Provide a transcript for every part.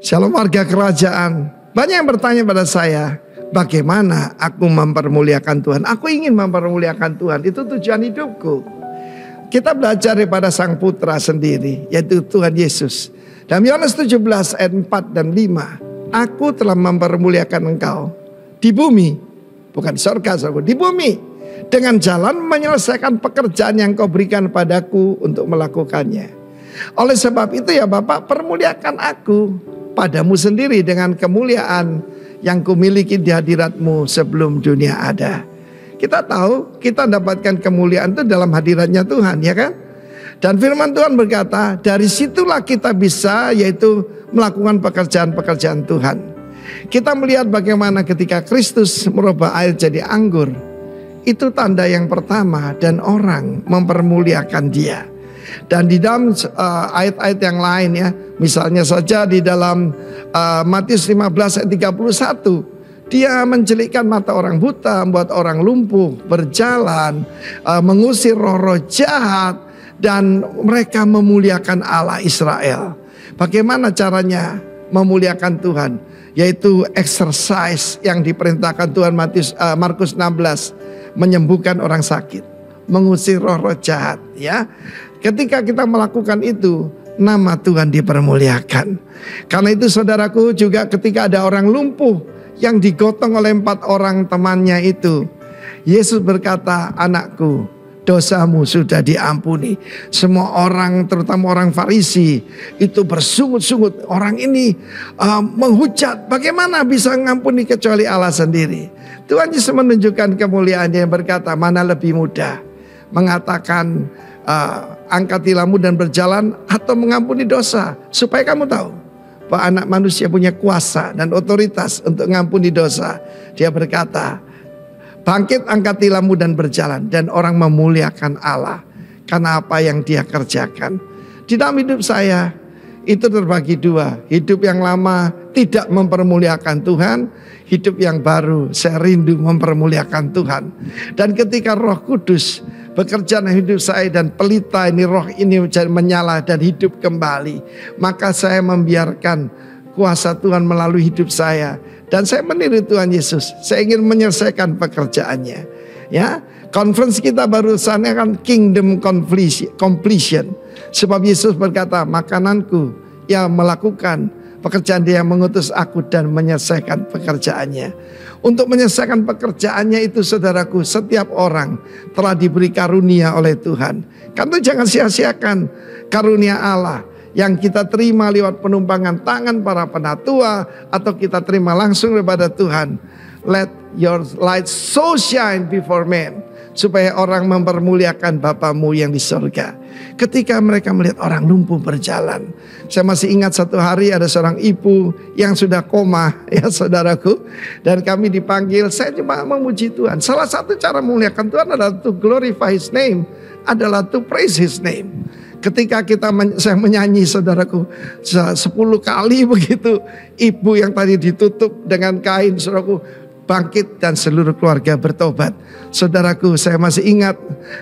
Shalom warga kerajaan. Banyak yang bertanya pada saya, bagaimana aku mempermuliakan Tuhan? Aku ingin mempermuliakan Tuhan, itu tujuan hidupku. Kita belajar daripada Sang Putra sendiri, yaitu Tuhan Yesus. Dalam Yohanes 17 ayat 4 dan 5, aku telah mempermuliakan engkau di bumi, bukan surga, di bumi, dengan jalan menyelesaikan pekerjaan yang kau berikan padaku untuk melakukannya. Oleh sebab itu ya Bapak, permuliakan aku padamu sendiri dengan kemuliaan yang kumiliki di hadiratmu sebelum dunia ada. Kita tahu kita dapatkan kemuliaan itu dalam hadiratnya Tuhan, ya kan? Dan firman Tuhan berkata, dari situlah kita bisa yaitu melakukan pekerjaan-pekerjaan Tuhan. Kita melihat bagaimana ketika Kristus merubah air jadi anggur. Itu tanda yang pertama dan orang mempermuliakan dia. Dan di dalam ayat-ayat yang lain ya, misalnya saja di dalam Matius 15 ayat 31, dia menjelikkan mata orang buta, membuat orang lumpuh berjalan, mengusir roh-roh jahat, dan mereka memuliakan Allah Israel. Bagaimana caranya memuliakan Tuhan? Yaitu exercise yang diperintahkan Tuhan Markus 16, menyembuhkan orang sakit, mengusir roh-roh jahat, ya. Ketika kita melakukan itu, nama Tuhan dipermuliakan. Karena itu saudaraku, juga ketika ada orang lumpuh yang digotong oleh 4 orang temannya itu, Yesus berkata, anakku, dosamu sudah diampuni. Semua orang, terutama orang Farisi, itu bersungut-sungut. Orang ini menghujat, bagaimana bisa mengampuni kecuali Allah sendiri. Tuhan Yesus menunjukkan kemuliaannya yang berkata, mana lebih mudah mengatakan angkat tilammu dan berjalan, atau mengampuni dosa. Supaya kamu tahu bahwa anak manusia punya kuasa dan otoritas untuk mengampuni dosa. Dia berkata, bangkit, angkat tilammu dan berjalan. Dan orang memuliakan Allah karena apa yang dia kerjakan. Di dalam hidup saya itu terbagi 2. Hidup yang lama tidak mempermuliakan Tuhan, hidup yang baru saya rindu mempermuliakan Tuhan. Dan ketika Roh Kudus bekerja dalam hidup saya dan pelita ini, roh ini menyala dan hidup kembali, maka saya membiarkan kuasa Tuhan melalui hidup saya. Dan saya meniru Tuhan Yesus. Saya ingin menyelesaikan pekerjaannya. Ya, conference kita barusan kan kingdom completion. Sebab Yesus berkata, makananku yang melakukan pekerjaan dia yang mengutus aku dan menyelesaikan pekerjaannya. Untuk menyelesaikan pekerjaannya itu saudaraku, setiap orang telah diberi karunia oleh Tuhan. Karena jangan sia-siakan karunia Allah yang kita terima lewat penumpangan tangan para penatua, atau kita terima langsung daripada Tuhan. Let your light so shine before men, supaya orang mempermuliakan Bapamu yang di surga. Ketika mereka melihat orang lumpuh berjalan. Saya masih ingat satu hari ada seorang ibu yang sudah koma, ya saudaraku. Dan kami dipanggil, saya cuma memuji Tuhan. Salah satu cara memuliakan Tuhan adalah to glorify His name, adalah to praise His name. Ketika saya menyanyi saudaraku 10 kali begitu, ibu yang tadi ditutup dengan kain saudaraku bangkit dan seluruh keluarga bertobat. Saudaraku, saya masih ingat,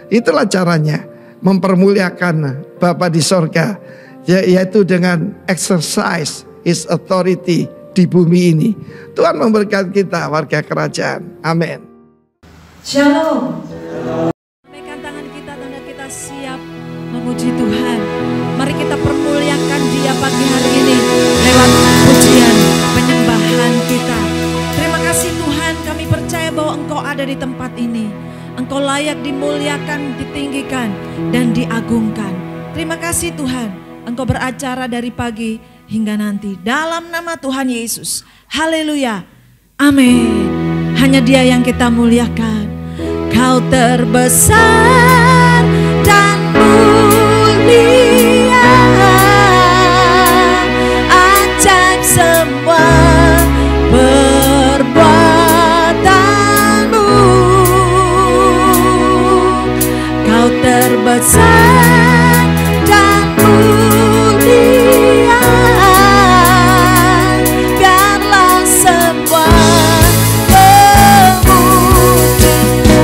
itulah caranya mempermuliakan Bapa di sorga, yaitu dengan exercise His authority di bumi ini. Tuhan memberkati kita warga kerajaan. Amin. Shalom. Lambaikan tangan kita, tanda kita siap memuji Tuhan. Mari kita permuliakan Dia pagi hari ini lewat pujian penyembahan kita. Terima kasih Tuhan, kami percaya bahwa Engkau ada di tempat ini. Engkau layak dimuliakan, ditinggikan, dan diagungkan. Terima kasih Tuhan, Engkau beracara dari pagi hingga nanti. Dalam nama Tuhan Yesus, haleluya, amin. Hanya Dia yang kita muliakan. Kau terbesar dan mulia, ajaib semua perbuatanmu. Kau terbesar dan mulia, biarlah semua memujimu.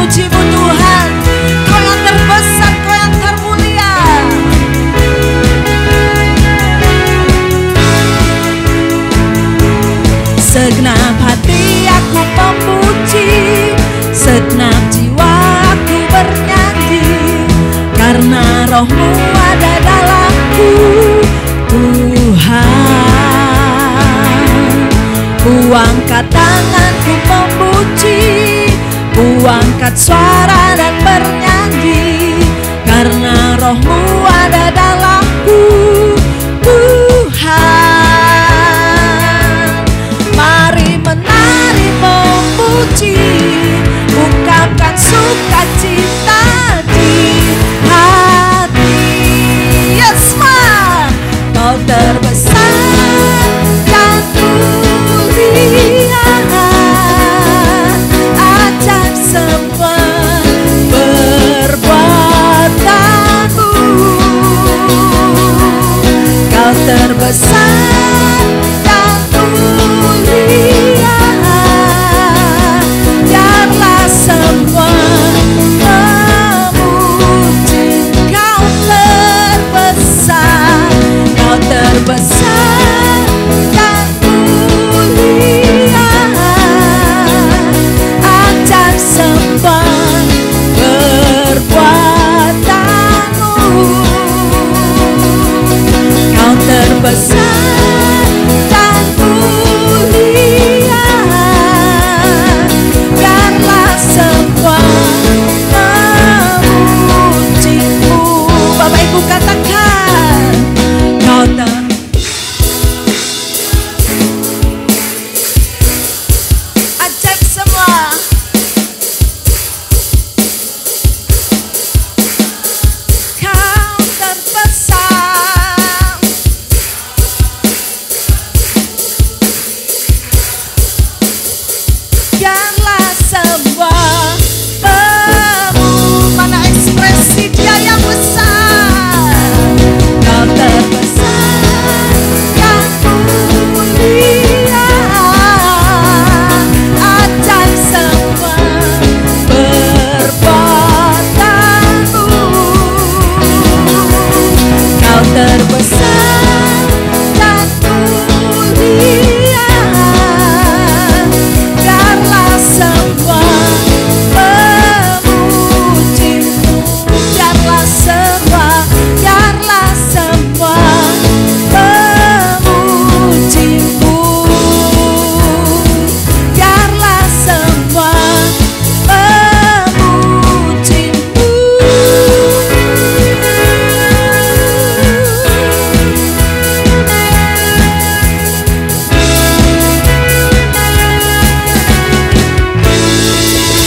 memuji-Mu Tuhan. Kau yang terbesar, Kau yang termulia. Segenap hati aku memuji, segenap jiwa aku bernyanyi, karena Roh-Mu ada dalamku, Tuhan. Ku angkat tanganku memuji, ku angkat suara dan bernyanyi, karena Roh-Mu ada dalamku, Tuhan. Mari menari memuji, ungkapkan sukacita di hati. Yes, Ma, Kau terbesar dan mulia, ajaib semua perbuatanmu. Kau terbesar dan mulia, biarlah semua memuji. Kau terbesar, Kau terbesar dan mulia, ajaib semua perbuatanmu. Kau terbesar dan mulia, biarlah semua memuji-Mu. Bapak Ibu katakan, Kau ajaib semua. Kau terbesar, biarlah semua mana ekspresi Dia yang besar. Kau terbesar dan mulia, ajaib semua perbuatanmu. Kau terbesar dan mulia, biarlah semua memuji-Mu. Biarlah semua memuji-Mu. Biarlah semua memuji-Mu.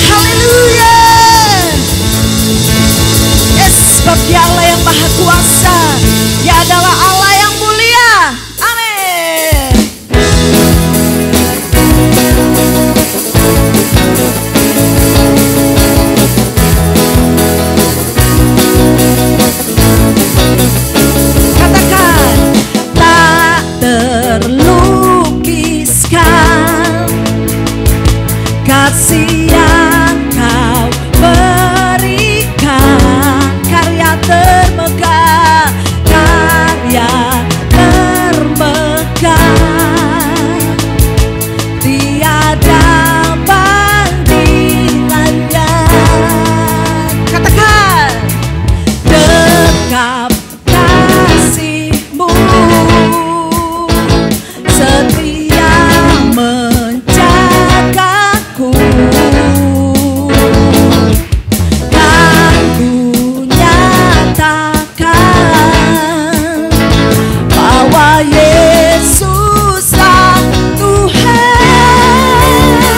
Haleluya. Yes, sebab Dia Allah yang Maha Kuasa, Dia adalah Allah yang mulia. Amin. Katakan, tak terlukiskan kasih yang Kau berikan, karya termegah, karya termegah, tiada bandingannya. Katakan, dekap kasih-Mu, setia menjagaku. Kan ku nyatakan bahwa Yesuslah Tuhan.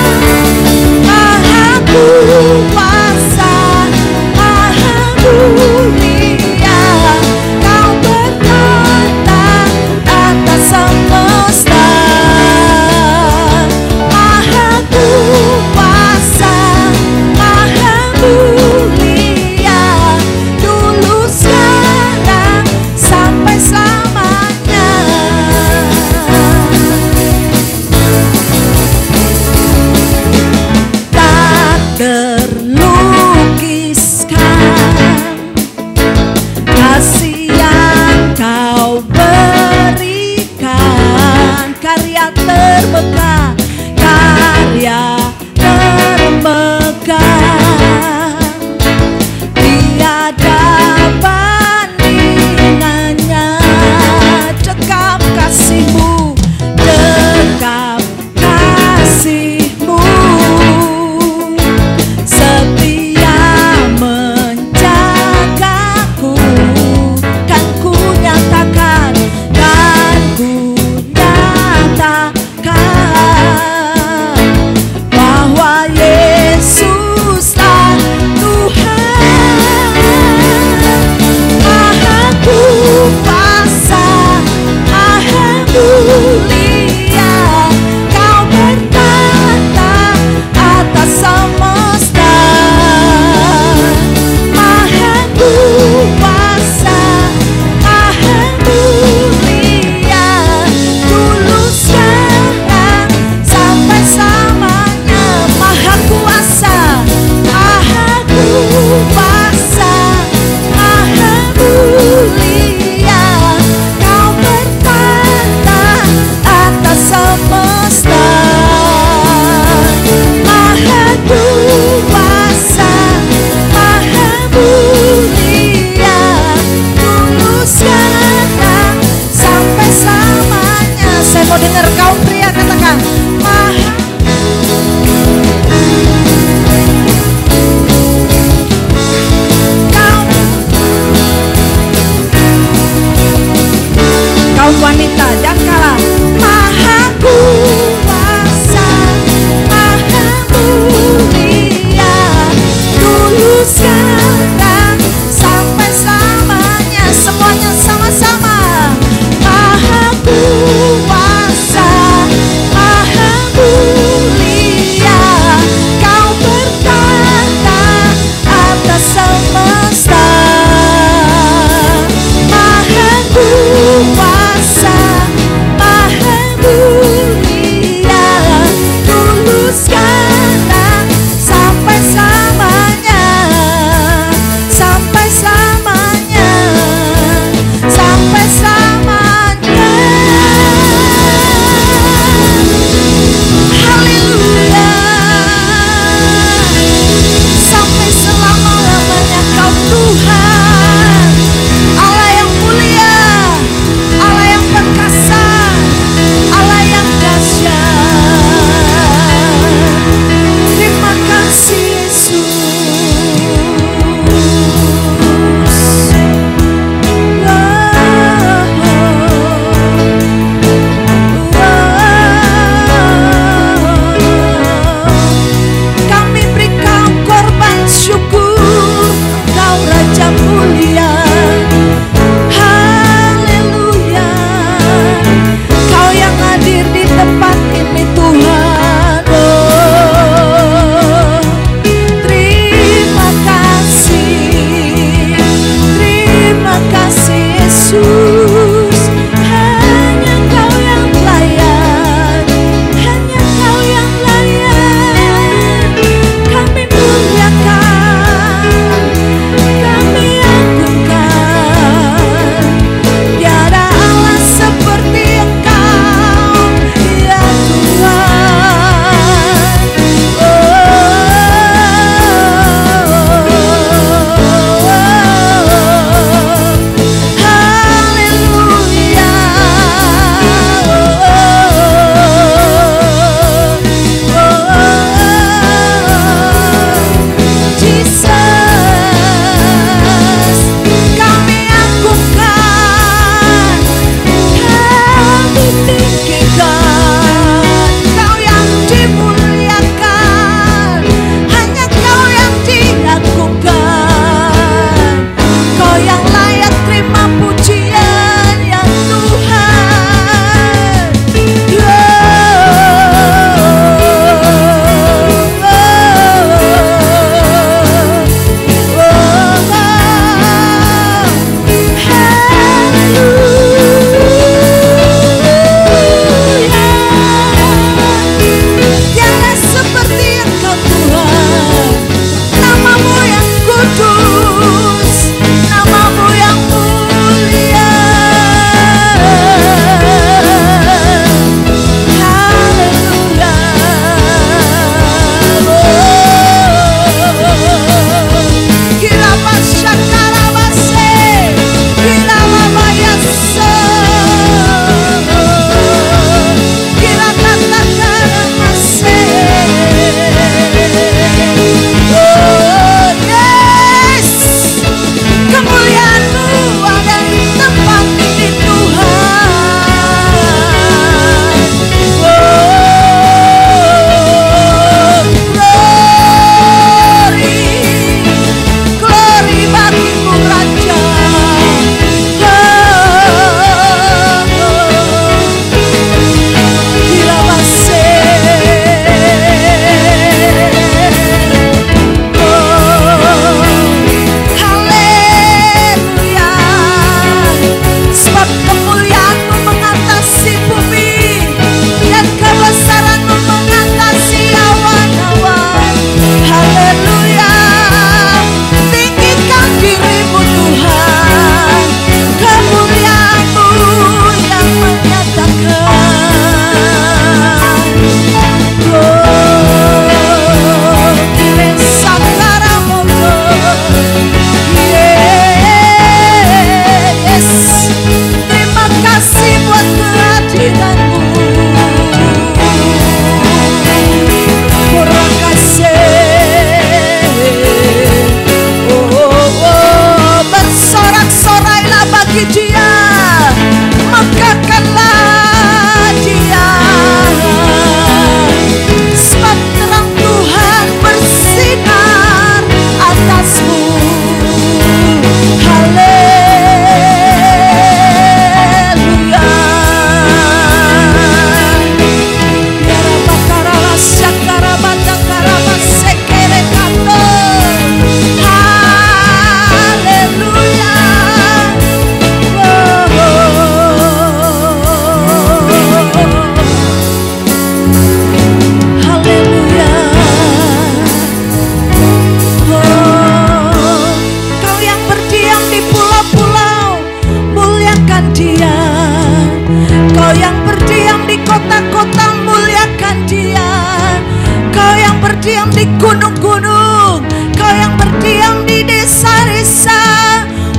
berdiam di gunung-gunung, Kau yang berdiam di desa-desa,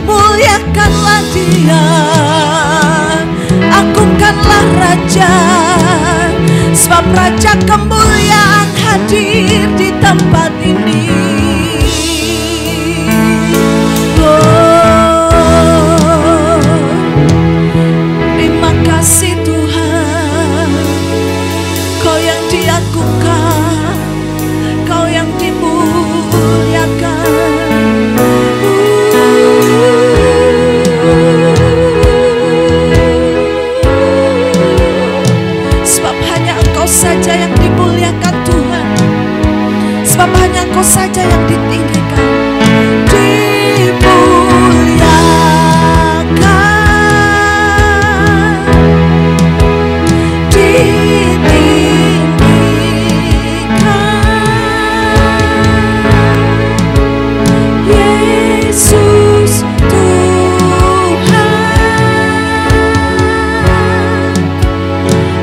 muliakanlah Dia, agungkanlah Raja, sebab Raja kemuliaan hadir di tempat ini. Terima kasih Tuhan, Kau yang diagungkan, Kau yang dimuliakan. Sebab hanya Engkau saja yang dimuliakan Tuhan, sebab hanya Engkau saja yang ditinggikan.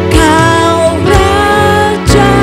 Kau Rajaku,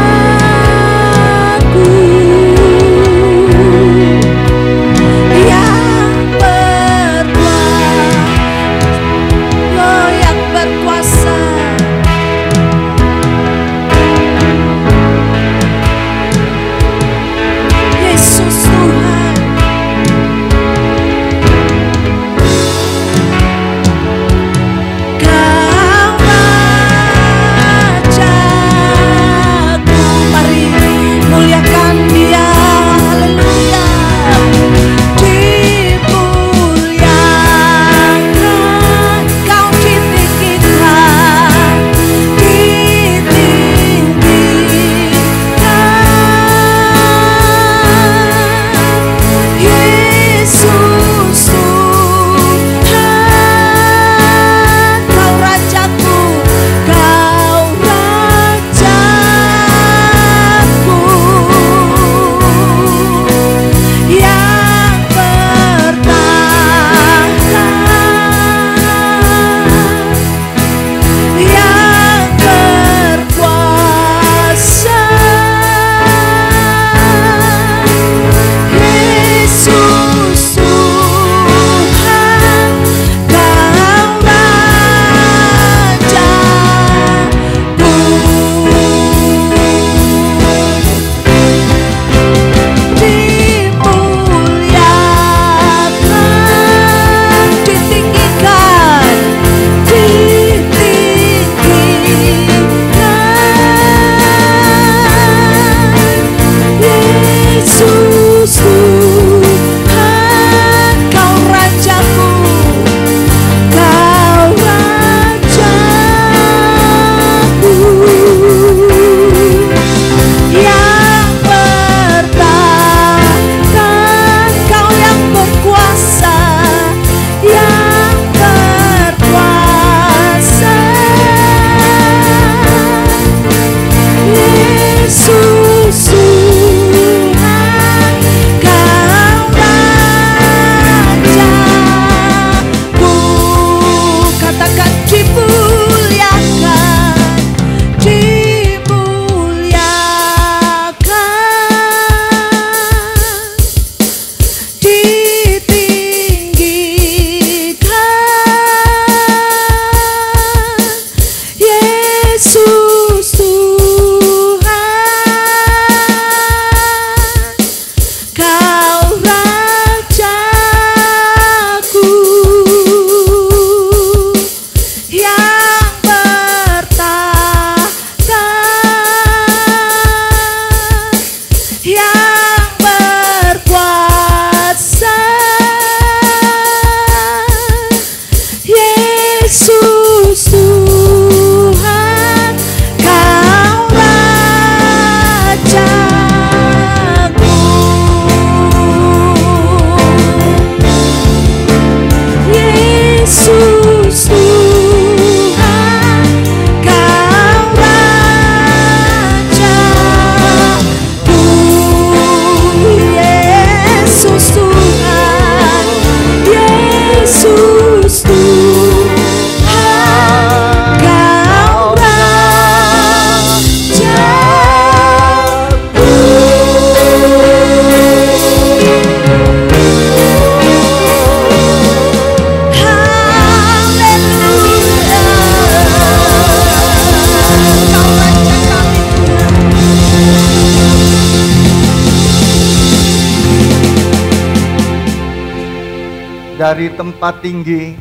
Dari tempat tinggi,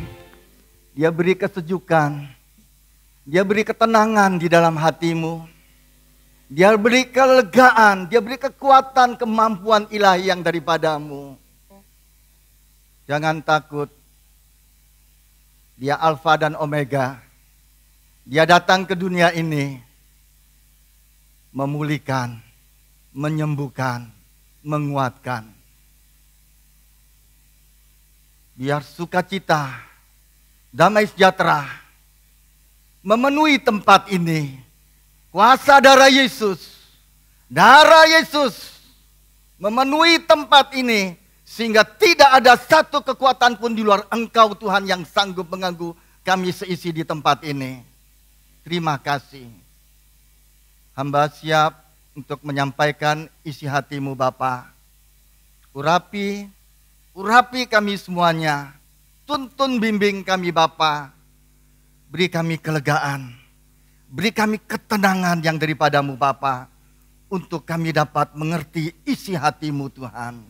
Dia beri kesejukan, Dia beri ketenangan di dalam hatimu. Dia beri kelegaan, Dia beri kekuatan, kemampuan ilahi yang daripadamu. Jangan takut, Dia Alfa dan Omega. Dia datang ke dunia ini memulihkan, menyembuhkan, menguatkan. Biar sukacita, damai sejahtera memenuhi tempat ini. Kuasa darah Yesus memenuhi tempat ini, sehingga tidak ada satu kekuatan pun di luar Engkau Tuhan yang sanggup mengganggu kami seisi di tempat ini. Terima kasih. Hamba siap untuk menyampaikan isi hatimu Bapa. Urapi kami semuanya. Tuntun bimbing kami Bapa. Beri kami kelegaan. Beri kami ketenangan yang daripadamu Bapa. Untuk kami dapat mengerti isi hatimu Tuhan.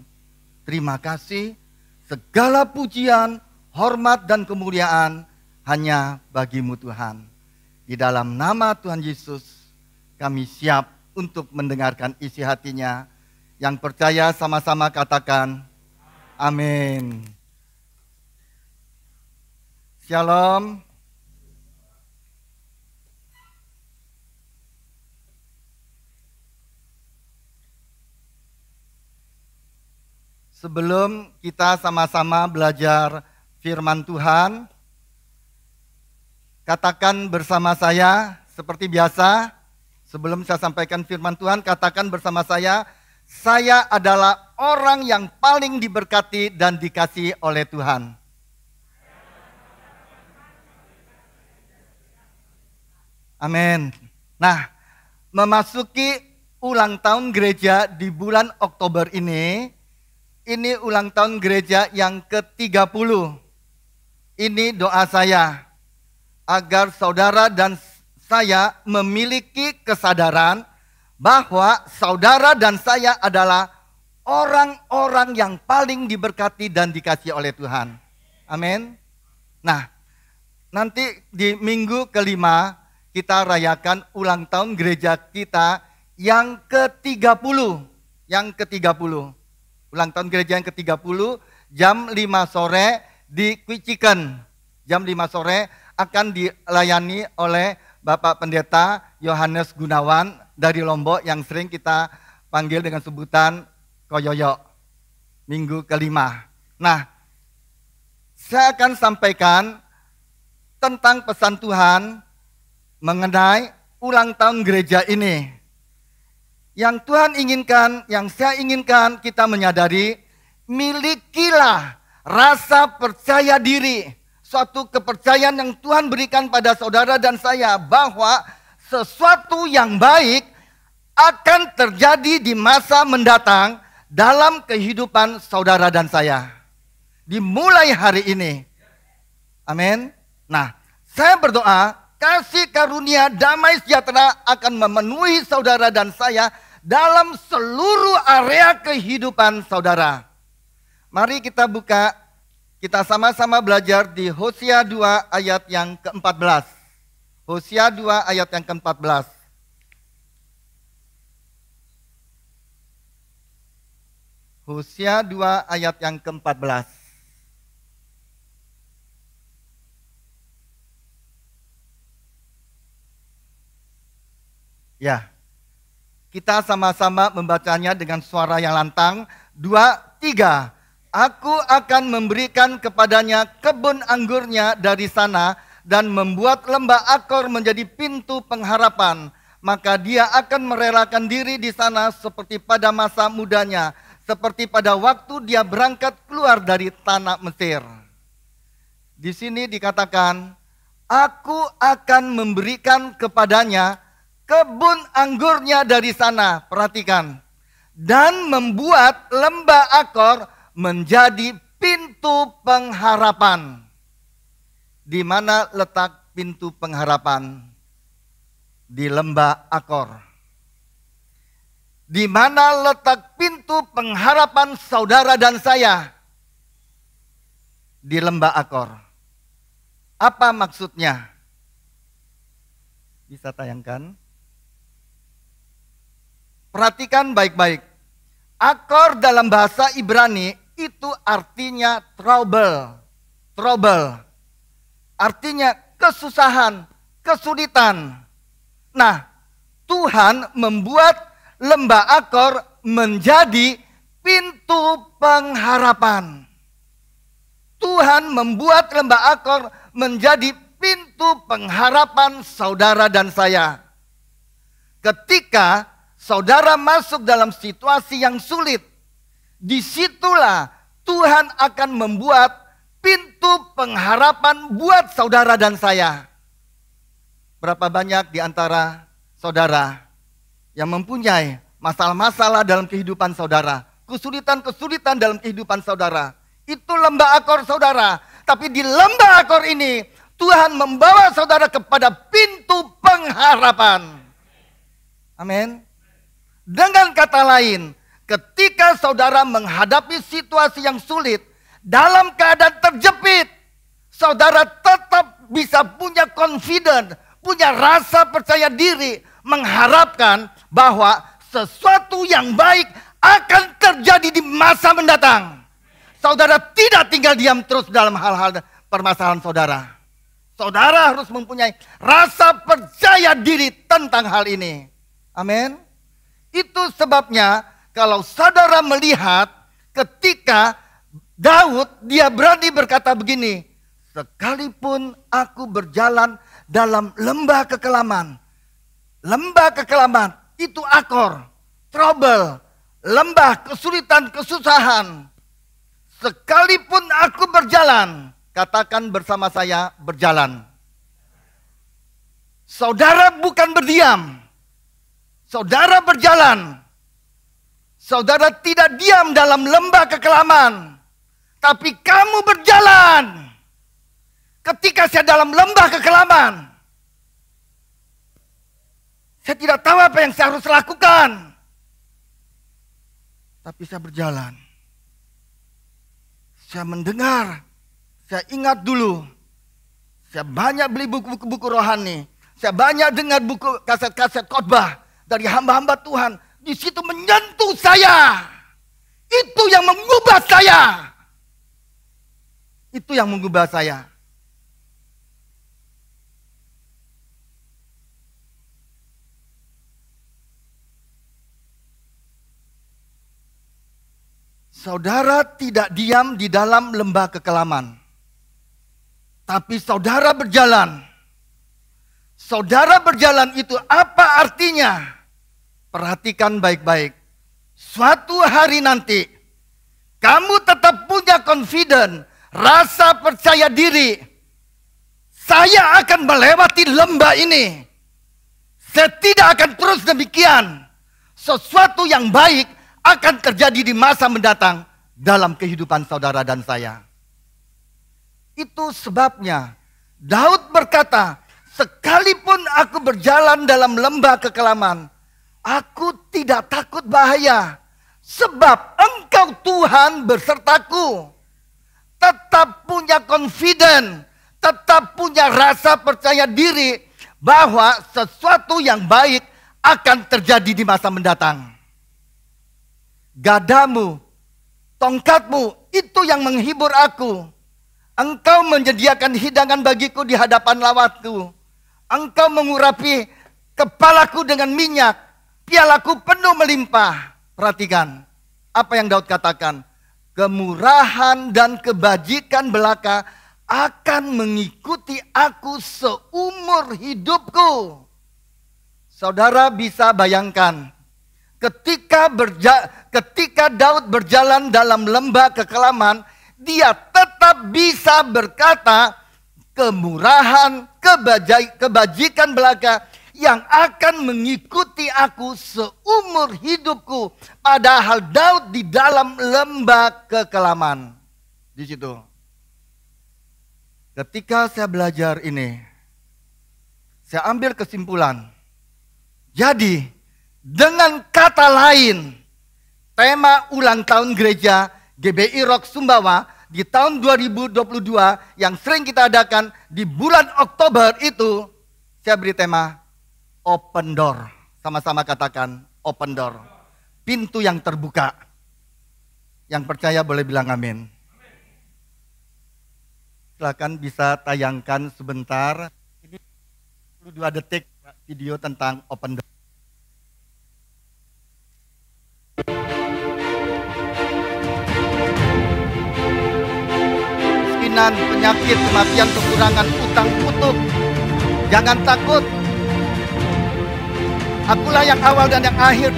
Terima kasih. Segala pujian, hormat dan kemuliaan hanya bagimu Tuhan. Di dalam nama Tuhan Yesus kami siap untuk mendengarkan isi hatinya. Yang percaya sama-sama katakan amin. Shalom. Sebelum kita sama-sama belajar firman Tuhan, katakan bersama saya seperti biasa. Sebelum saya sampaikan firman Tuhan, katakan bersama saya adalah orang yang paling diberkati dan dikasihi oleh Tuhan. Amin. Nah, memasuki ulang tahun gereja di bulan Oktober ini ulang tahun gereja yang ke-30. Ini doa saya, agar saudara dan saya memiliki kesadaran bahwa saudara dan saya adalah orang-orang yang paling diberkati dan dikasihi oleh Tuhan. Amin. Nah, nanti di minggu kelima kita rayakan ulang tahun gereja kita yang ke-30. Yang ke-30. Ulang tahun gereja yang ke-30 jam 5 sore di Kuiciken. Jam 5 sore akan dilayani oleh Bapak Pendeta Yohanes Gunawan dari Lombok yang sering kita panggil dengan sebutan Koyoyo. Minggu kelima. Nah, saya akan sampaikan tentang pesan Tuhan mengenai ulang tahun gereja ini. Yang Tuhan inginkan, yang saya inginkan kita menyadari, milikilah rasa percaya diri. Suatu kepercayaan yang Tuhan berikan pada saudara dan saya bahwa sesuatu yang baik akan terjadi di masa mendatang dalam kehidupan saudara dan saya. Dimulai hari ini. Amin. Nah, saya berdoa kasih karunia damai sejahtera akan memenuhi saudara dan saya dalam seluruh area kehidupan saudara. Mari kita buka, kita sama-sama belajar di Hosea 2 ayat yang ke-14. Hosea 2 ayat yang ke-14. Hosea 2 ayat yang ke-14. Ya, kita sama-sama membacanya dengan suara yang lantang. 2, 3. Aku akan memberikan kepadanya kebun anggurnya dari sana dan membuat lembah Akor menjadi pintu pengharapan. Maka dia akan merelakan diri di sana seperti pada masa mudanya, seperti pada waktu dia berangkat keluar dari tanah Mesir. Di sini dikatakan, aku akan memberikan kepadanya kebun anggurnya dari sana, perhatikan. Dan membuat lembah Akor menjadi pintu pengharapan. Di mana letak pintu pengharapan? Di lembah Akor. Di mana letak pintu pengharapan saudara dan saya? di lembah Akor. Apa maksudnya? Bisa tayangkan? Perhatikan baik-baik. Akor dalam bahasa Ibrani itu artinya trouble. Trouble. Artinya kesusahan, kesulitan. Nah, Tuhan membuat lembah Akor menjadi pintu pengharapan. Tuhan membuat lembah Akor menjadi pintu pengharapan saudara dan saya. Ketika saudara masuk dalam situasi yang sulit, disitulah Tuhan akan membuat pintu pengharapan buat saudara dan saya. Berapa banyak di antara saudara yang mempunyai masalah-masalah dalam kehidupan saudara, kesulitan-kesulitan dalam kehidupan saudara. Itu lembah Akor saudara. Tapi di lembah Akor ini Tuhan membawa saudara kepada pintu pengharapan. Amin. Dengan kata lain, ketika saudara menghadapi situasi yang sulit, dalam keadaan terjepit, saudara tetap bisa punya confidence, punya rasa percaya diri, mengharapkan bahwa sesuatu yang baik akan terjadi di masa mendatang. Saudara tidak tinggal diam terus dalam hal-hal permasalahan saudara. Saudara harus mempunyai rasa percaya diri tentang hal ini. Amin. Itu sebabnya kalau saudara melihat ketika Daud, dia berani berkata begini, sekalipun aku berjalan dalam lembah kekelaman. Lembah kekelaman itu Akor, trouble, lembah kesulitan, kesusahan. Sekalipun aku berjalan, katakan bersama saya, berjalan. Saudara bukan berdiam. Saudara berjalan. Saudara tidak diam dalam lembah kekelaman. Tapi kamu berjalan. Ketika saya dalam lembah kekelaman, saya tidak tahu apa yang saya harus lakukan. Tapi saya berjalan. Saya mendengar, saya ingat dulu. Saya banyak beli buku-buku rohani. Saya banyak dengar buku kaset-kaset khotbah dari hamba-hamba Tuhan. Di situ menyentuh saya. Itu yang mengubah saya. Itu yang mengubah saya. Saudara tidak diam di dalam lembah kekelaman. Tapi saudara berjalan. Saudara berjalan itu apa artinya? Perhatikan baik-baik. Suatu hari nanti, kamu tetap punya confidence, rasa percaya diri. Saya akan melewati lembah ini. Saya tidak akan terus demikian. Sesuatu yang baik akan terjadi di masa mendatang dalam kehidupan saudara dan saya. Itu sebabnya Daud berkata, sekalipun aku berjalan dalam lembah kekelaman, aku tidak takut bahaya, sebab Engkau Tuhan bersertaku. Tetap punya confidence, tetap punya rasa percaya diri bahwa sesuatu yang baik akan terjadi di masa mendatang. Gadamu, tongkatmu, itu yang menghibur aku. Engkau menyediakan hidangan bagiku di hadapan lawanku. Engkau mengurapi kepalaku dengan minyak, pialaku penuh melimpah. Perhatikan, apa yang Daud katakan. Kemurahan dan kebajikan belaka akan mengikuti aku seumur hidupku. Saudara bisa bayangkan, ketika Daud berjalan dalam lembah kekelaman, dia tetap bisa berkata, kemurahan, kebajikan belaka yang akan mengikuti aku seumur hidupku. Padahal Daud di dalam lembah kekelaman. Di situ. Ketika saya belajar ini, saya ambil kesimpulan. Jadi, dengan kata lain, tema ulang tahun gereja GBI Rock Sumbawa di tahun 2022 yang sering kita adakan di bulan Oktober itu, saya beri tema open door. Sama-sama katakan open door. Pintu yang terbuka. Yang percaya boleh bilang amin. Silakan bisa tayangkan sebentar. Ini 22 detik video tentang open door. Penyakit, kematian, kekurangan, utang kutuk. Jangan takut. Akulah yang awal dan yang akhir.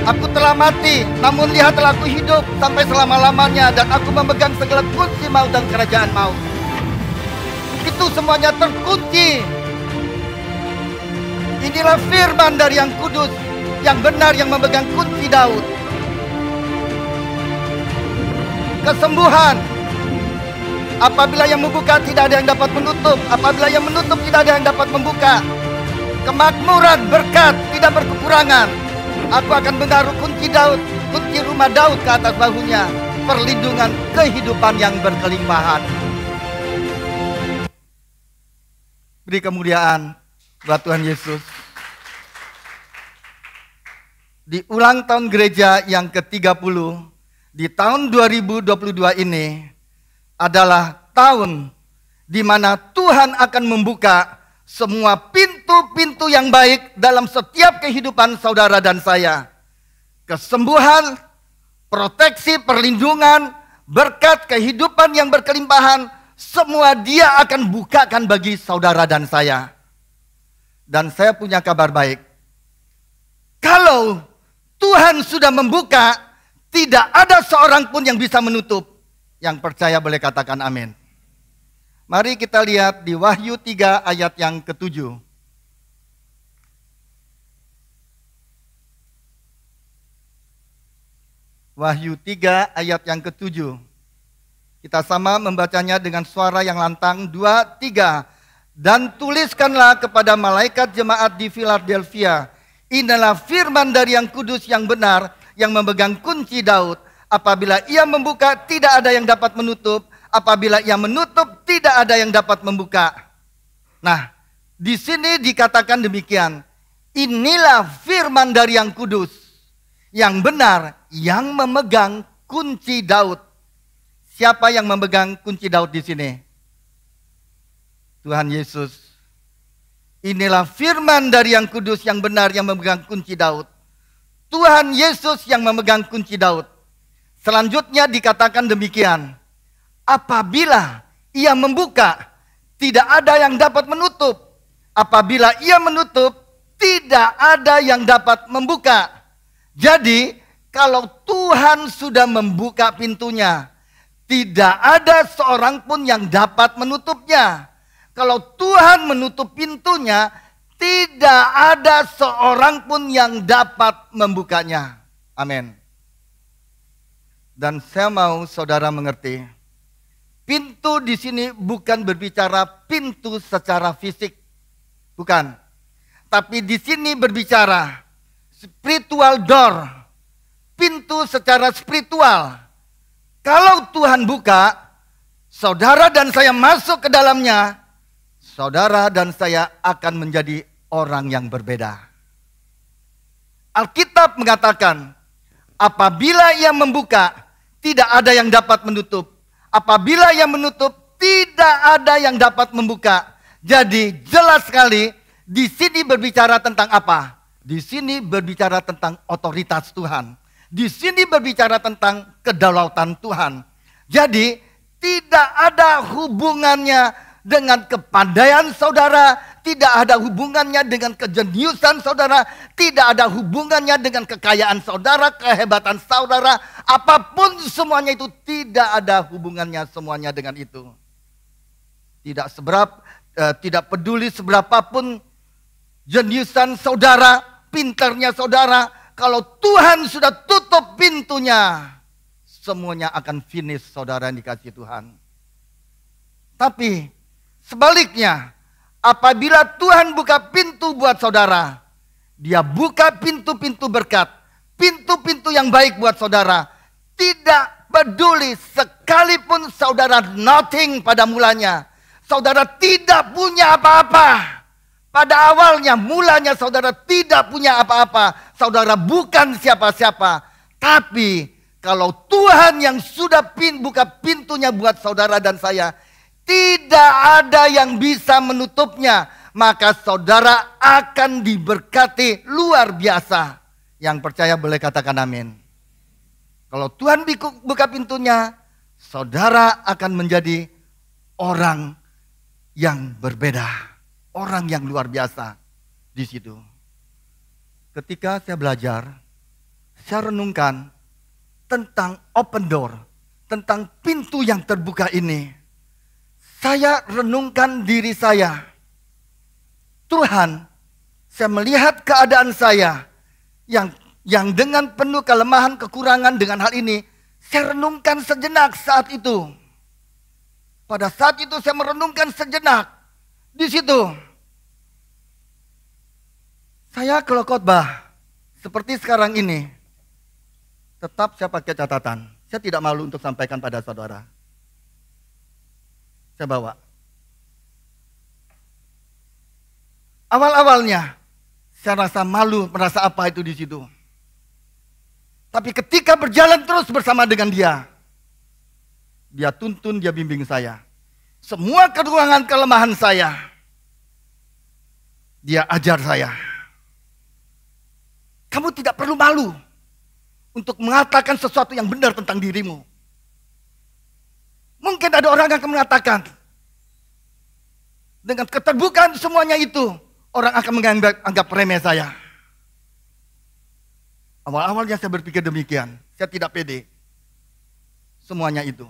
Aku telah mati, namun lihatlah aku hidup sampai selama-lamanya, dan aku memegang segala kunci maut dan kerajaan maut. Itu semuanya terkunci. Inilah firman dari yang kudus, yang benar, yang memegang kunci Daud. Kesembuhan. Apabila yang membuka tidak ada yang dapat menutup. Apabila yang menutup tidak ada yang dapat membuka. Kemakmuran, berkat, tidak berkekurangan. Aku akan menaruh kunci Daud, kunci rumah Daud ke atas bahunya. Perlindungan, kehidupan yang berkelimpahan. Beri kemuliaan buat Tuhan Yesus. Di ulang tahun gereja yang ke-30 di tahun 2022 ini adalah tahun di mana Tuhan akan membuka semua pintu-pintu yang baik dalam setiap kehidupan saudara dan saya. Kesembuhan, proteksi, perlindungan, berkat, kehidupan yang berkelimpahan, semua Dia akan bukakan bagi saudara dan saya. Dan saya punya kabar baik. Kalau Tuhan sudah membuka, tidak ada seorang pun yang bisa menutup. Yang percaya boleh katakan amin. Mari kita lihat di Wahyu 3 ayat yang ke-7. Wahyu 3 ayat yang ke-7. Kita sama membacanya dengan suara yang lantang. 2, 3. Dan tuliskanlah kepada malaikat jemaat di Philadelphia. Inilah firman dari yang kudus yang benar, yang memegang kunci Daud. Apabila ia membuka, tidak ada yang dapat menutup. Apabila ia menutup, tidak ada yang dapat membuka. Nah, di sini dikatakan demikian. Inilah firman dari yang kudus, yang benar, yang memegang kunci Daud. Siapa yang memegang kunci Daud di sini? Tuhan Yesus. Inilah firman dari yang kudus, yang benar, yang memegang kunci Daud. Tuhan Yesus yang memegang kunci Daud. Selanjutnya dikatakan demikian. Apabila ia membuka, tidak ada yang dapat menutup. Apabila ia menutup, tidak ada yang dapat membuka. Jadi, kalau Tuhan sudah membuka pintunya, tidak ada seorang pun yang dapat menutupnya. Kalau Tuhan menutup pintunya, tidak ada seorang pun yang dapat membukanya. Amin. Dan saya mau saudara mengerti, pintu di sini bukan berbicara pintu secara fisik, bukan. Tapi di sini berbicara spiritual door, pintu secara spiritual. Kalau Tuhan buka, saudara dan saya masuk ke dalamnya, saudara dan saya akan menjadi orang yang berbeda. Alkitab mengatakan, apabila ia membuka, tidak ada yang dapat menutup. Apabila ia menutup, tidak ada yang dapat membuka. Jadi jelas sekali, di sini berbicara tentang apa? Di sini berbicara tentang otoritas Tuhan. Di sini berbicara tentang kedaulatan Tuhan. Jadi tidak ada hubungannya dengan kepandaian saudara, tidak ada hubungannya dengan kejeniusan saudara, tidak ada hubungannya dengan kekayaan saudara, kehebatan saudara, apapun semuanya itu tidak ada hubungannya semuanya dengan itu. Tidak peduli seberapapun jeniusan saudara, pintarnya saudara, kalau Tuhan sudah tutup pintunya, semuanya akan finish saudara yang dikasihi Tuhan. Tapi sebaliknya, apabila Tuhan buka pintu buat saudara, Dia buka pintu-pintu berkat, pintu-pintu yang baik buat saudara. Tidak peduli sekalipun saudara nothing pada mulanya. Saudara tidak punya apa-apa. Pada awalnya, mulanya saudara tidak punya apa-apa. Saudara bukan siapa-siapa. Tapi kalau Tuhan yang sudah buka pintunya buat saudara dan saya, tidak ada yang bisa menutupnya. Maka saudara akan diberkati luar biasa. Yang percaya boleh katakan amin. Kalau Tuhan buka pintunya, saudara akan menjadi orang yang berbeda. Orang yang luar biasa di situ. Ketika saya belajar, saya renungkan tentang open door, tentang pintu yang terbuka ini. Saya renungkan diri saya. Tuhan, saya melihat keadaan saya yang dengan penuh kelemahan, kekurangan dengan hal ini. Saya renungkan sejenak saat itu. Pada saat itu saya merenungkan sejenak. Di situ saya kalau khotbah seperti sekarang ini, tetap saya pakai catatan. Saya tidak malu untuk sampaikan pada saudara. Saya bawa. Awal-awalnya saya rasa malu, merasa apa itu di situ. Tapi ketika berjalan terus bersama dengan dia tuntun, dia bimbing saya. Semua kekurangan kelemahan saya, dia ajar saya. Kamu tidak perlu malu untuk mengatakan sesuatu yang benar tentang dirimu. Mungkin ada orang yang akan mengatakan, dengan keterbukaan semuanya itu, orang akan menganggap remeh saya. Awal-awalnya saya berpikir demikian, saya tidak pede. Semuanya itu.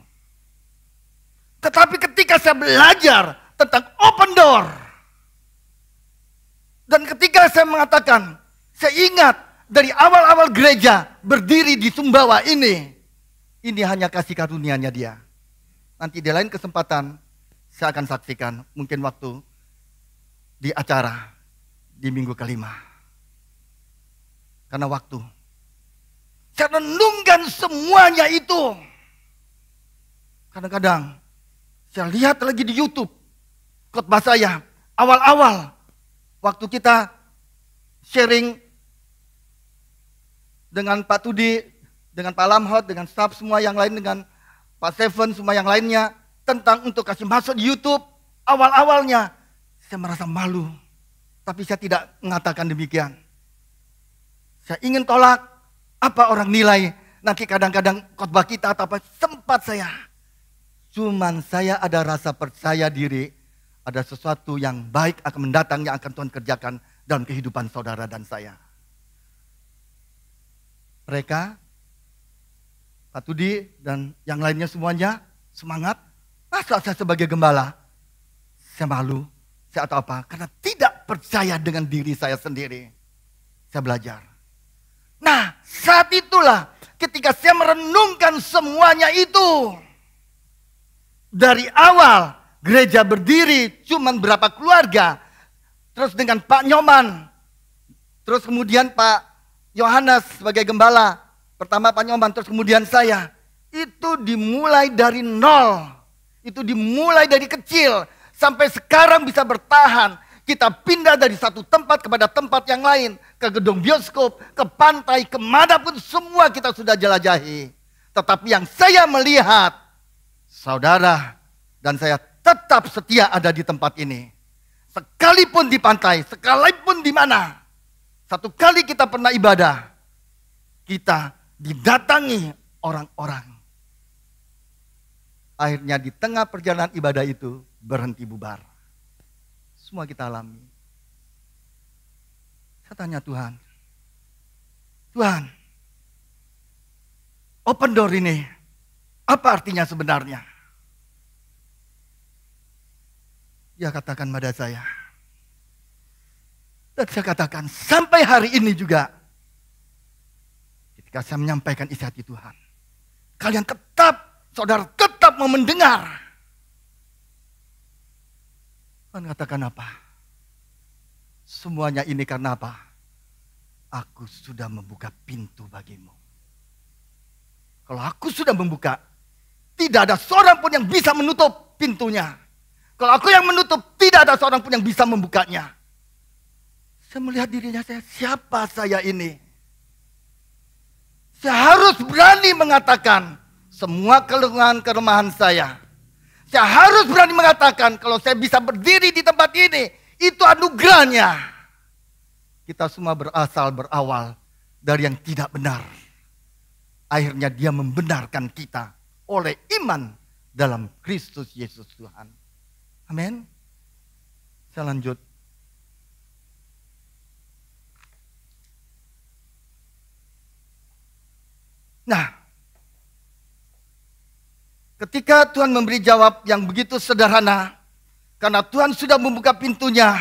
Tetapi ketika saya belajar tentang open door, dan ketika saya mengatakan, saya ingat dari awal-awal gereja berdiri di Sumbawa ini hanya kasih karunia-Nya Dia. Nanti di lain kesempatan saya akan saksikan, mungkin waktu di acara di minggu kelima. Karena waktu. Saya renungkan semuanya itu. Kadang-kadang saya lihat lagi di YouTube khotbah saya awal-awal waktu kita sharing dengan Pak Tudi, dengan Pak Lamhot, dengan staff semua yang lain, dengan Pak Seven, semua yang lainnya tentang untuk kasih masuk di YouTube. Awal-awalnya saya merasa malu, tapi saya tidak mengatakan demikian. Saya ingin tolak apa orang nilai nanti kadang-kadang khotbah kita atau apa, sempat saya. Cuman saya ada rasa percaya diri, ada sesuatu yang baik akan mendatang yang akan Tuhan kerjakan dalam kehidupan saudara dan saya. Mereka, Pak Tudi dan yang lainnya semuanya semangat. Masa saya sebagai gembala, saya malu, saya atau apa? Karena tidak percaya dengan diri saya sendiri. Saya belajar. Nah, saat itulah ketika saya merenungkan semuanya itu. Dari awal gereja berdiri cuman berapa keluarga. Terus dengan Pak Nyoman. Terus kemudian Pak Yohanes sebagai gembala. Pertama Pak Nyoman, terus kemudian saya. Itu dimulai dari nol. Itu dimulai dari kecil. Sampai sekarang bisa bertahan. Kita pindah dari satu tempat kepada tempat yang lain. Ke gedung bioskop, ke pantai, kemanapun semua kita sudah jelajahi. Tetapi yang saya melihat, saudara dan saya tetap setia ada di tempat ini. Sekalipun di pantai, sekalipun di mana. Satu kali kita pernah ibadah, kita didatangi orang-orang. Akhirnya di tengah perjalanan ibadah itu berhenti bubar. Semua kita alami. Saya tanya Tuhan, open door ini apa artinya sebenarnya? Dia katakan pada saya. Dan saya katakan sampai hari ini juga. Ketika saya menyampaikan isi hati Tuhan. Kalian tetap, saudara tetap mau mendengar. Tuhan katakan apa? Semuanya ini karena apa? Aku sudah membuka pintu bagimu. Kalau aku sudah membuka, tidak ada seorang pun yang bisa menutup pintunya. Kalau aku yang menutup, tidak ada seorang pun yang bisa membukanya. Saya melihat dirinya saya, siapa saya ini? Saya harus berani mengatakan semua kelemahan saya. Saya harus berani mengatakan kalau saya bisa berdiri di tempat ini, itu anugerahnya. Kita semua berawal dari yang tidak benar. Akhirnya dia membenarkan kita oleh iman dalam Kristus Yesus Tuhan. Amin. Saya lanjut. Nah, ketika Tuhan memberi jawab yang begitu sederhana, karena Tuhan sudah membuka pintunya,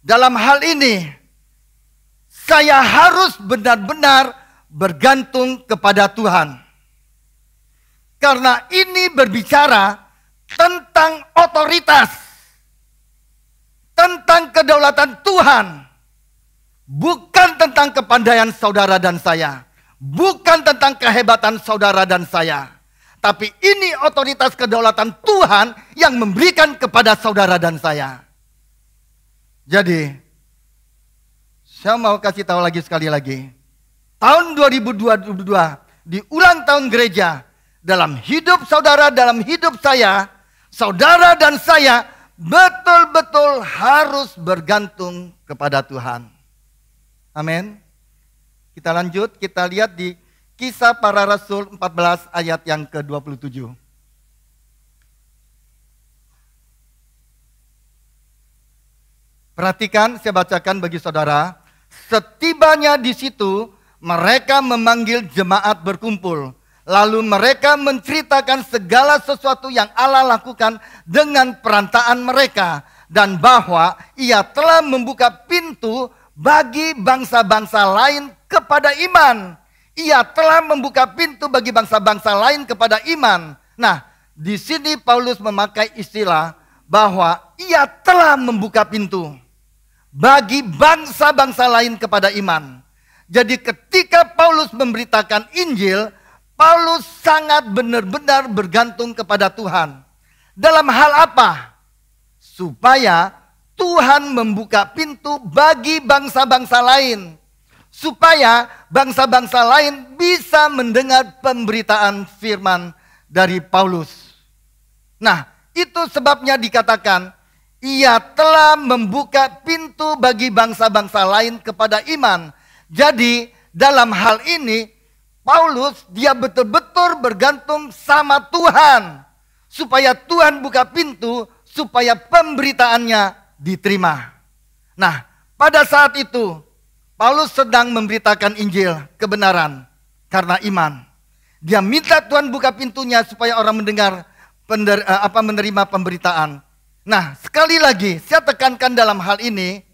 dalam hal ini, saya harus benar-benar bergantung kepada Tuhan. Karena ini berbicara tentang otoritas, tentang kedaulatan Tuhan, bukan tentang kepandaian saudara dan saya. Bukan tentang kehebatan saudara dan saya. Tapi ini otoritas kedaulatan Tuhan yang memberikan kepada saudara dan saya. Jadi, saya mau kasih tahu lagi sekali lagi. Tahun 2022, di ulang tahun gereja, dalam hidup saudara, dalam hidup saya, saudara dan saya betul-betul harus bergantung kepada Tuhan. Amin. Kita lanjut, kita lihat di Kisah Para Rasul 14 ayat yang ke-27. Perhatikan, saya bacakan bagi saudara. Setibanya di situ, mereka memanggil jemaat berkumpul. Lalu mereka menceritakan segala sesuatu yang Allah lakukan dengan perantaraan mereka. Dan bahwa ia telah membuka pintu bagi bangsa-bangsa lain kepada iman. Ia telah membuka pintu bagi bangsa-bangsa lain kepada iman. Nah, di sini Paulus memakai istilah bahwa ia telah membuka pintu bagi bangsa-bangsa lain kepada iman. Jadi ketika Paulus memberitakan Injil, Paulus sangat benar-benar bergantung kepada Tuhan. Dalam hal apa? Supaya Tuhan membuka pintu bagi bangsa-bangsa lain. Supaya bangsa-bangsa lain bisa mendengar pemberitaan firman dari Paulus. Nah, itu sebabnya dikatakan, ia telah membuka pintu bagi bangsa-bangsa lain kepada iman. Jadi, dalam hal ini, Paulus dia betul-betul bergantung sama Tuhan. Supaya Tuhan buka pintu, supaya pemberitaannya diterima. Nah, pada saat itu, Paulus sedang memberitakan Injil, kebenaran, karena iman. Dia minta Tuhan buka pintunya supaya orang mendengar, menerima pemberitaan. Nah, sekali lagi, saya tekankan dalam hal ini,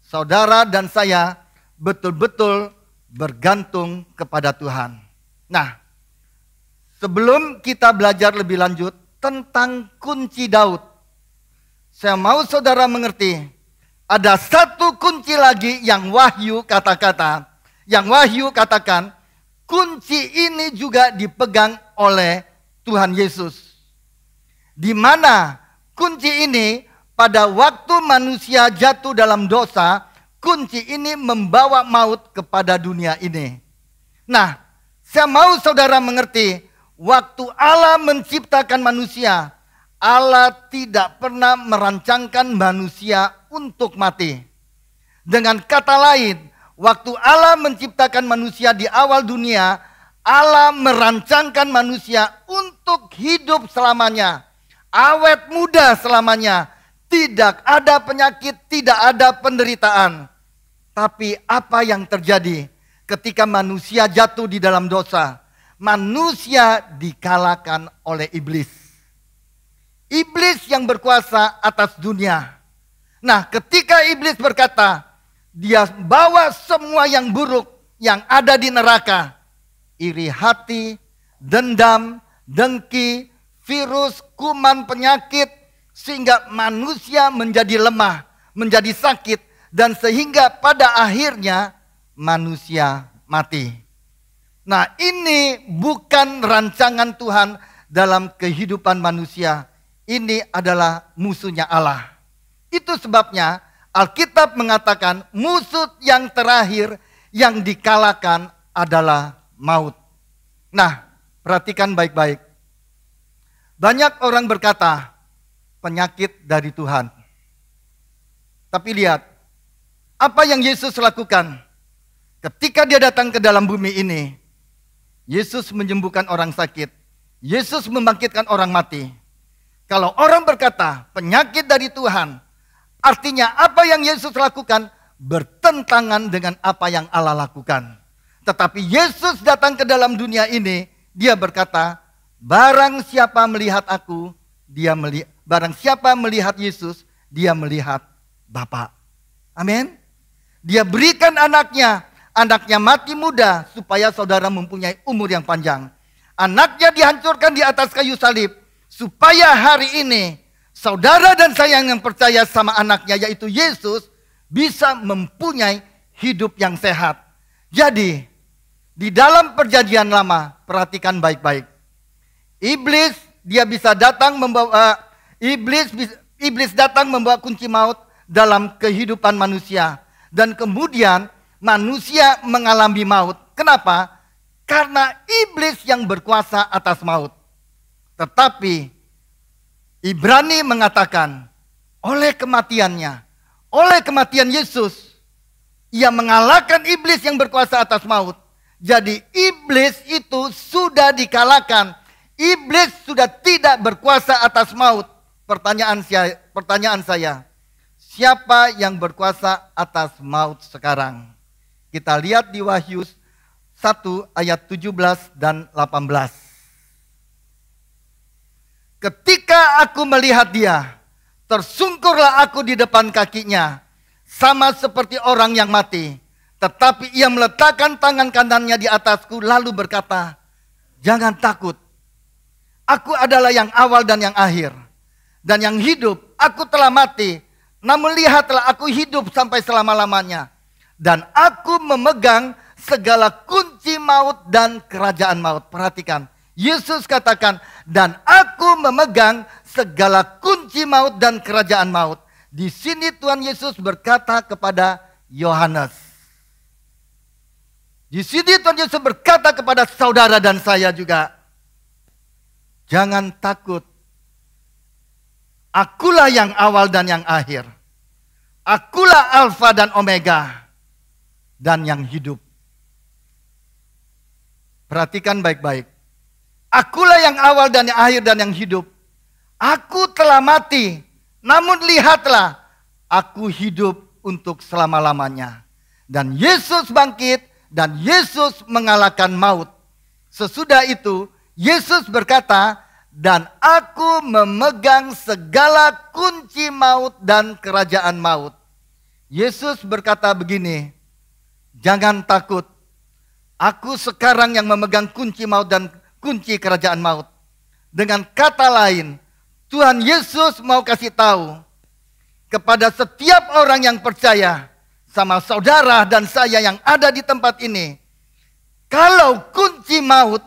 saudara dan saya betul-betul bergantung kepada Tuhan. Nah, sebelum kita belajar lebih lanjut tentang kunci Daud, saya mau saudara mengerti, ada satu kunci lagi yang Wahyu kata-kata, yang Wahyu katakan, kunci ini juga dipegang oleh Tuhan Yesus. Di mana kunci ini pada waktu manusia jatuh dalam dosa, kunci ini membawa maut kepada dunia ini. Nah, saya mau saudara mengerti, waktu Allah menciptakan manusia, Allah tidak pernah merancangkan manusia untuk mati. Dengan kata lain, waktu Allah menciptakan manusia di awal dunia, Allah merancangkan manusia untuk hidup selamanya. Awet muda selamanya. Tidak ada penyakit, tidak ada penderitaan. Tapi apa yang terjadi ketika manusia jatuh di dalam dosa? Manusia dikalahkan oleh iblis. Iblis yang berkuasa atas dunia. Nah, ketika iblis berkata, dia bawa semua yang buruk yang ada di neraka. Iri hati, dendam, dengki, virus, kuman, penyakit. Sehingga manusia menjadi lemah, menjadi sakit. Dan sehingga pada akhirnya manusia mati. Nah, ini bukan rancangan Tuhan dalam kehidupan manusia. Ini adalah musuhnya Allah. Itu sebabnya Alkitab mengatakan musuh yang terakhir yang dikalahkan adalah maut. Nah, perhatikan baik-baik. Banyak orang berkata penyakit dari Tuhan. Tapi lihat, apa yang Yesus lakukan ketika dia datang ke dalam bumi ini. Yesus menyembuhkan orang sakit. Yesus membangkitkan orang mati. Kalau orang berkata penyakit dari Tuhan, artinya apa yang Yesus lakukan bertentangan dengan apa yang Allah lakukan. Tetapi Yesus datang ke dalam dunia ini, dia berkata, barang siapa melihat aku, barang siapa melihat Yesus, dia melihat Bapa. Amin. Dia berikan anaknya mati muda supaya saudara mempunyai umur yang panjang. Anaknya dihancurkan di atas kayu salib supaya hari ini saudara dan saya yang percaya sama anaknya yaitu Yesus bisa mempunyai hidup yang sehat. Jadi di dalam perjanjian lama, perhatikan baik-baik. Iblis dia bisa datang membawa iblis datang membawa kunci maut dalam kehidupan manusia dan kemudian manusia mengalami maut. Kenapa? Karena iblis yang berkuasa atas maut. Tetapi Ibrani mengatakan oleh kematiannya, oleh kematian Yesus, ia mengalahkan iblis yang berkuasa atas maut. Jadi iblis itu sudah dikalahkan. Iblis sudah tidak berkuasa atas maut. Pertanyaan saya, siapa yang berkuasa atas maut sekarang? Kita lihat di Wahyu 1 ayat 17 dan 18. Ketika aku melihat dia, tersungkurlah aku di depan kakinya, sama seperti orang yang mati. Tetapi ia meletakkan tangan kanannya di atasku, lalu berkata, jangan takut. Aku adalah yang awal dan yang akhir. Dan yang hidup, aku telah mati. Namun lihatlah aku hidup sampai selama-lamanya. Dan aku memegang segala kunci maut dan kerajaan maut. Perhatikan, Yesus katakan, dan aku memegang segala kunci maut dan kerajaan maut. Di sini Tuhan Yesus berkata kepada Yohanes. Di sini Tuhan Yesus berkata kepada saudara dan saya juga, jangan takut. Akulah yang awal dan yang akhir. Akulah Alfa dan Omega. Dan yang hidup. Perhatikan baik-baik. Akulah yang awal dan yang akhir dan yang hidup. Aku telah mati. Namun lihatlah. Aku hidup untuk selama-lamanya. Dan Yesus bangkit. Dan Yesus mengalahkan maut. Sesudah itu Yesus berkata, dan aku memegang segala kunci maut dan kerajaan maut. Yesus berkata begini, jangan takut. Aku sekarang yang memegang kunci maut dan kunci kerajaan maut. Dengan kata lain, Tuhan Yesus mau kasih tahu kepada setiap orang yang percaya sama saudara dan saya yang ada di tempat ini. Kalau kunci maut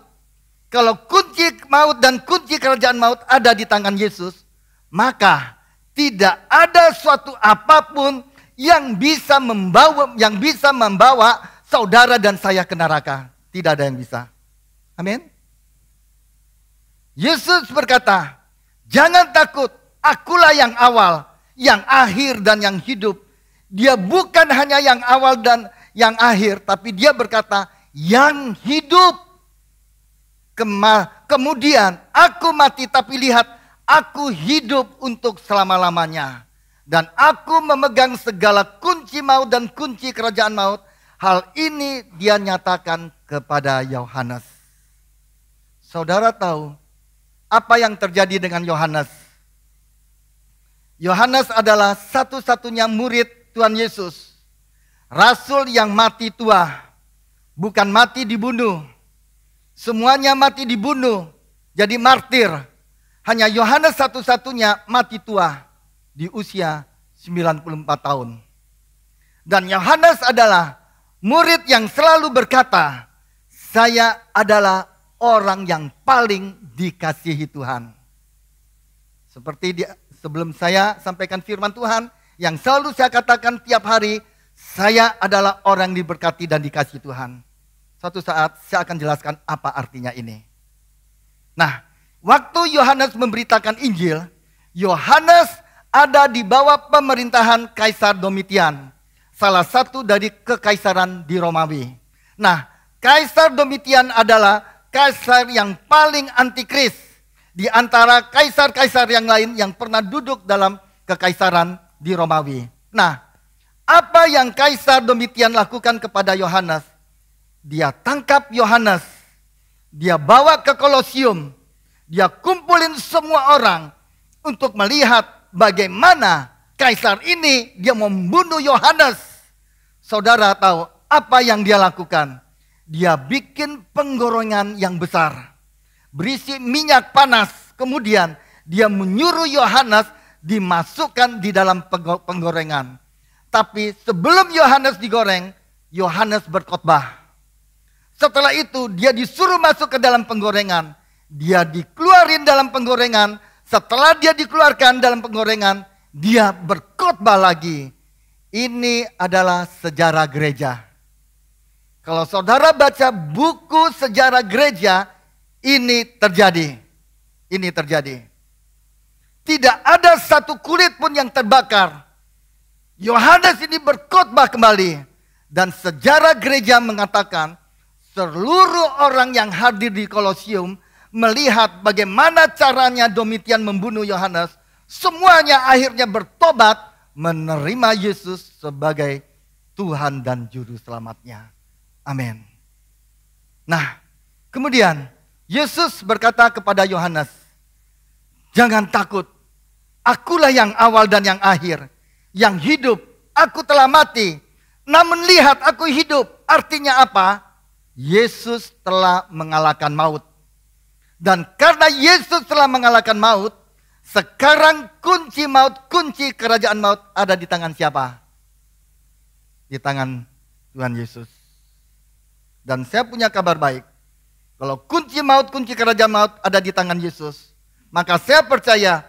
dan kunci kerajaan maut ada di tangan Yesus, maka tidak ada suatu apapun yang bisa membawa saudara dan saya ke neraka. Tidak ada yang bisa. Amin. Yesus berkata, jangan takut, akulah yang awal, yang akhir dan yang hidup. Dia bukan hanya yang awal dan yang akhir, tapi dia berkata, yang hidup. Kemudian aku mati, tapi lihat, aku hidup untuk selama-lamanya. Dan aku memegang segala kunci maut dan kunci kerajaan maut. Hal ini dia nyatakan kepada Yohanes. Saudara tahu apa yang terjadi dengan Yohanes? Yohanes adalah satu-satunya murid Tuhan Yesus. Rasul yang mati tua. Bukan mati dibunuh. Semuanya mati dibunuh. Jadi martir. Hanya Yohanes satu-satunya mati tua. Di usia 94 tahun. Dan Yohanes adalah murid yang selalu berkata, saya adalah orang yang paling dikasihi Tuhan. Seperti sebelum saya sampaikan firman Tuhan, yang selalu saya katakan tiap hari, saya adalah orang diberkati dan dikasihi Tuhan. Suatu saat saya akan jelaskan apa artinya ini. Nah, waktu Yohanes memberitakan Injil, Yohanes ada di bawah pemerintahan Kaisar Domitian, salah satu dari kekaisaran di Romawi. Nah, Kaisar Domitian adalah kaisar yang paling antikris di antara kaisar-kaisar yang lain yang pernah duduk dalam kekaisaran di Romawi. Nah, apa yang Kaisar Domitian lakukan kepada Yohanes? Dia tangkap Yohanes, dia bawa ke Kolosium, dia kumpulin semua orang untuk melihat bagaimana kaisar ini dia membunuh Yohanes. Saudara tahu apa yang dia lakukan? Dia bikin penggorengan yang besar, berisi minyak panas. Kemudian dia menyuruh Yohanes dimasukkan di dalam penggorengan. Tapi sebelum Yohanes digoreng, Yohanes berkhotbah. Setelah itu dia disuruh masuk ke dalam penggorengan. Dia dikeluarin dalam penggorengan. Setelah dia dikeluarkan dalam penggorengan, dia berkhotbah lagi. Ini adalah sejarah gereja. Kalau saudara baca buku sejarah gereja, ini terjadi. Ini terjadi. Tidak ada satu kulit pun yang terbakar. Yohanes ini berkhotbah kembali. Dan sejarah gereja mengatakan, seluruh orang yang hadir di Kolosium melihat bagaimana caranya Domitian membunuh Yohanes. Semuanya akhirnya bertobat, menerima Yesus sebagai Tuhan dan Juru Selamatnya. Amin. Nah, kemudian Yesus berkata kepada Yohanes, jangan takut, akulah yang awal dan yang akhir, yang hidup. Aku telah mati, namun lihat aku hidup. Artinya apa? Yesus telah mengalahkan maut. Dan karena Yesus telah mengalahkan maut, sekarang kunci maut, kunci kerajaan maut ada di tangan siapa? Di tangan Tuhan Yesus. Dan saya punya kabar baik. Kalau kunci maut, kunci kerajaan maut ada di tangan Yesus, maka saya percaya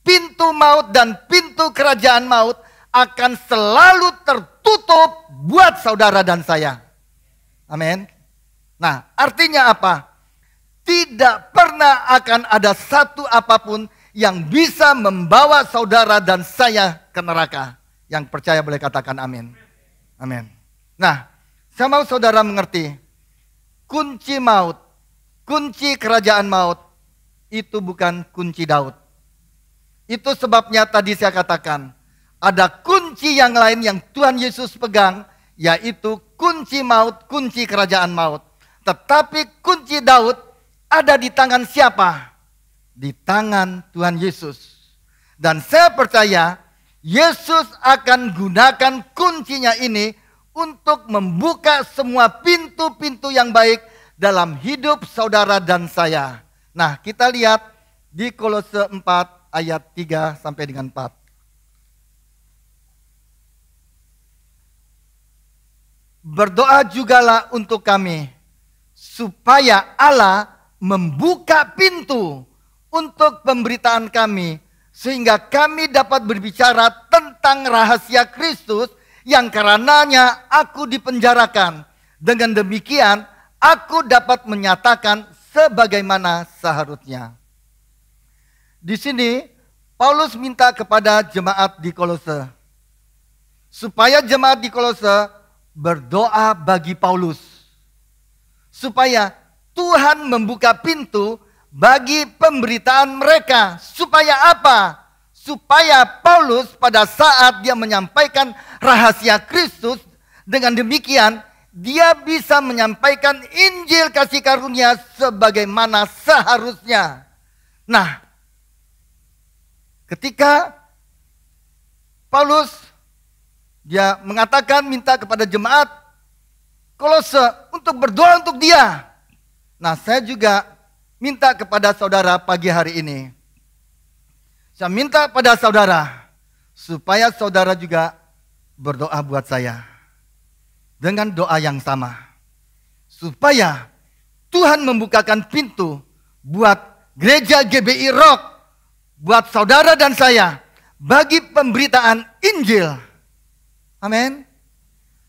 pintu maut dan pintu kerajaan maut akan selalu tertutup buat saudara dan saya. Amin. Nah, artinya apa? Tidak pernah akan ada satu apapun yang bisa membawa saudara dan saya ke neraka. Yang percaya boleh katakan amin. Amin. Nah, saya mau saudara mengerti, kunci maut, kunci kerajaan maut, itu bukan kunci Daud. Itu sebabnya tadi saya katakan, ada kunci yang lain yang Tuhan Yesus pegang, yaitu kunci maut, kunci kerajaan maut. Tetapi kunci Daud ada di tangan siapa? Di tangan Tuhan Yesus. Dan saya percaya, Yesus akan gunakan kuncinya ini untuk membuka semua pintu-pintu yang baik dalam hidup saudara dan saya. Nah, kita lihat di Kolose 4 ayat 3 sampai dengan 4. Berdoa jugalah untuk kami, supaya Allah membuka pintu untuk pemberitaan kami, sehingga kami dapat berbicara tentang rahasia Kristus yang karenanya aku dipenjarakan. Dengan demikian aku dapat menyatakan sebagaimana seharusnya. Di sini Paulus minta kepada jemaat di Kolose, supaya jemaat di Kolose berdoa bagi Paulus, supaya Tuhan membuka pintu bagi pemberitaan mereka. Supaya apa? Supaya Paulus pada saat dia menyampaikan rahasia Kristus, dengan demikian dia bisa menyampaikan Injil kasih karunia sebagaimana seharusnya. Nah, ketika Paulus dia mengatakan minta kepada jemaat Kolose untuk berdoa untuk dia. Nah, saya juga minta kepada saudara pagi hari ini. Saya minta pada saudara supaya saudara juga berdoa buat saya dengan doa yang sama. Supaya Tuhan membukakan pintu buat gereja GBI Rock, buat saudara dan saya, bagi pemberitaan Injil. Amin.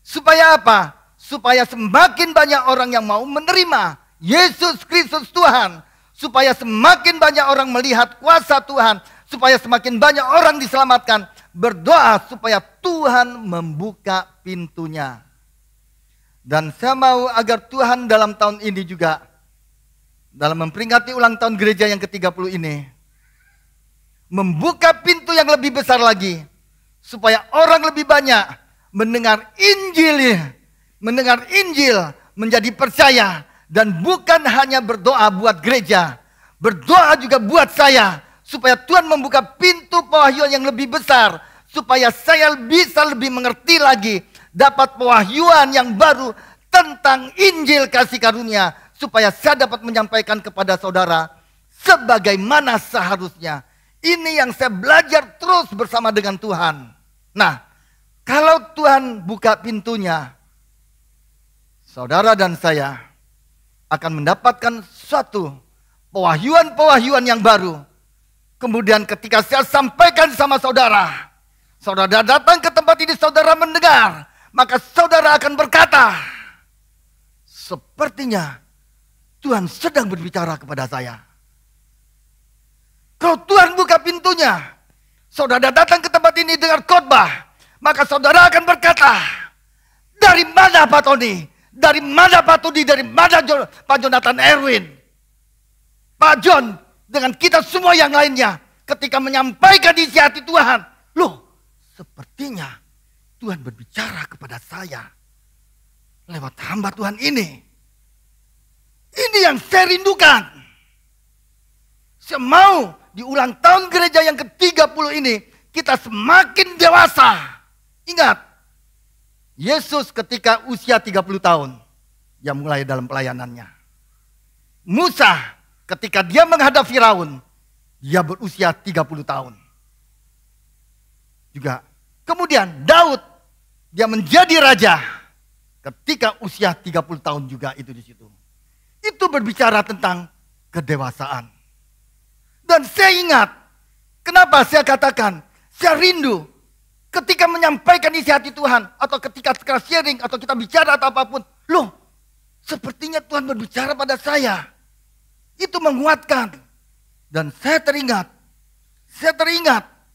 Supaya apa? Supaya semakin banyak orang yang mau menerima Yesus Kristus Tuhan. Supaya semakin banyak orang melihat kuasa Tuhan. Supaya semakin banyak orang diselamatkan. Berdoa supaya Tuhan membuka pintunya. Dan saya mau agar Tuhan dalam tahun ini juga, dalam memperingati ulang tahun gereja yang ke-30 ini, membuka pintu yang lebih besar lagi. Supaya orang lebih banyak mendengar Injil. Mendengar Injil, menjadi percaya. Dan bukan hanya berdoa buat gereja. Berdoa juga buat saya. Supaya Tuhan membuka pintu pewahyuan yang lebih besar. Supaya saya bisa lebih mengerti lagi. Dapat pewahyuan yang baru tentang Injil kasih karunia. Supaya saya dapat menyampaikan kepada saudara sebagaimana seharusnya. Ini yang saya belajar terus bersama dengan Tuhan. Nah, kalau Tuhan buka pintunya, saudara dan saya akan mendapatkan suatu pewahyuan-pewahyuan yang baru. Kemudian ketika saya sampaikan sama saudara, saudara datang ke tempat ini, saudara mendengar, maka saudara akan berkata, sepertinya Tuhan sedang berbicara kepada saya. Kalau Tuhan buka pintunya, saudara datang ke tempat ini dengar khotbah, maka saudara akan berkata, dari mana Pak Tony? Dari mana Pak Tudi? Dari mana Pak Jonathan Erwin? Pak John, dengan kita semua yang lainnya, ketika menyampaikan isi hati Tuhan, loh, sepertinya Tuhan berbicara kepada saya lewat hamba Tuhan ini. Ini yang saya rindukan. Saya mau di ulang tahun gereja yang ke-30 ini, kita semakin dewasa. Ingat, Yesus ketika usia 30 tahun, dia mulai dalam pelayanannya. Musa ketika dia menghadap Firaun, dia berusia 30 tahun. Juga kemudian Daud, dia menjadi raja ketika usia 30 tahun juga itu di situ. Itu berbicara tentang kedewasaan. Dan saya ingat, kenapa saya katakan, saya rindu ketika menyampaikan isi hati Tuhan, atau ketika sharing, atau kita bicara atau apapun. Loh, sepertinya Tuhan berbicara pada saya. Itu menguatkan. Dan saya teringat,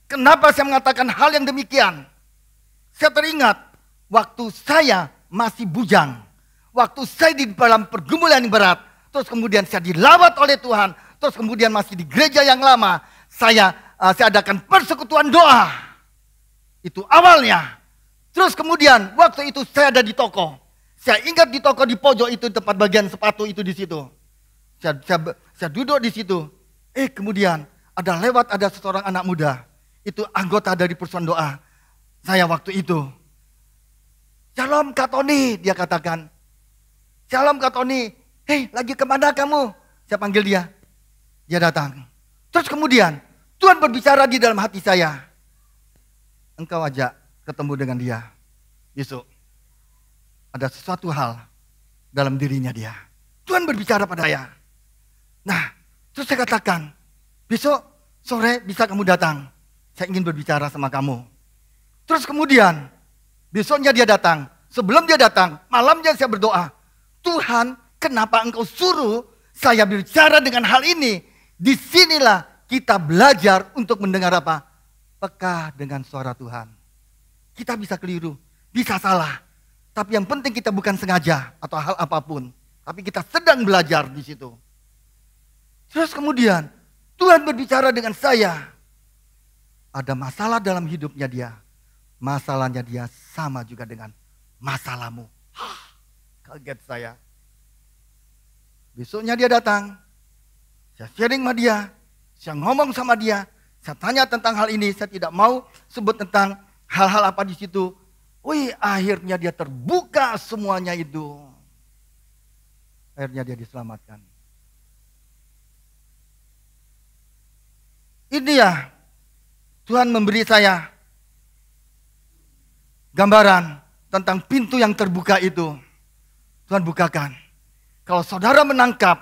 kenapa saya mengatakan hal yang demikian. Saya teringat, waktu saya masih bujang. Waktu saya di dalam pergumulan yang berat. Terus kemudian saya dilawat oleh Tuhan. Terus kemudian masih di gereja yang lama. Saya adakan persekutuan doa. Itu awalnya. Terus kemudian waktu itu saya ada di toko. Saya ingat di toko di pojok itu, tempat bagian sepatu itu di situ. Saya duduk di situ. Kemudian ada seorang anak muda. Itu anggota dari persekutuan doa. Saya waktu itu. Shalom Kak Tony, dia katakan. Shalom Kak Tony. Hei, lagi kemana kamu? Saya panggil dia. Dia datang. Terus kemudian Tuhan berbicara di dalam hati saya. Engkau ajak ketemu dengan dia. Besok ada sesuatu hal dalam dirinya dia. Tuhan berbicara pada saya. Nah, terus saya katakan, besok sore bisa kamu datang. Saya ingin berbicara sama kamu. Terus kemudian besoknya dia datang. Sebelum dia datang, malamnya saya berdoa. Tuhan, kenapa engkau suruh saya bicara dengan hal ini? Disinilah kita belajar untuk mendengar apa? Peka dengan suara Tuhan. Kita bisa keliru, bisa salah. Tapi yang penting kita bukan sengaja atau hal apapun. Tapi kita sedang belajar di situ. Terus kemudian Tuhan berbicara dengan saya. Ada masalah dalam hidupnya dia. Masalahnya dia sama juga dengan masalahmu. Kaget saya. Besoknya dia datang. Saya sharing sama dia. Saya ngomong sama dia. Saya tanya tentang hal ini. Saya tidak mau sebut tentang hal-hal apa di situ. Wih, akhirnya dia terbuka semuanya itu. Akhirnya dia diselamatkan. Ini ya, Tuhan memberi saya gambaran tentang pintu yang terbuka itu. Tuhan bukakan. Kalau saudara menangkap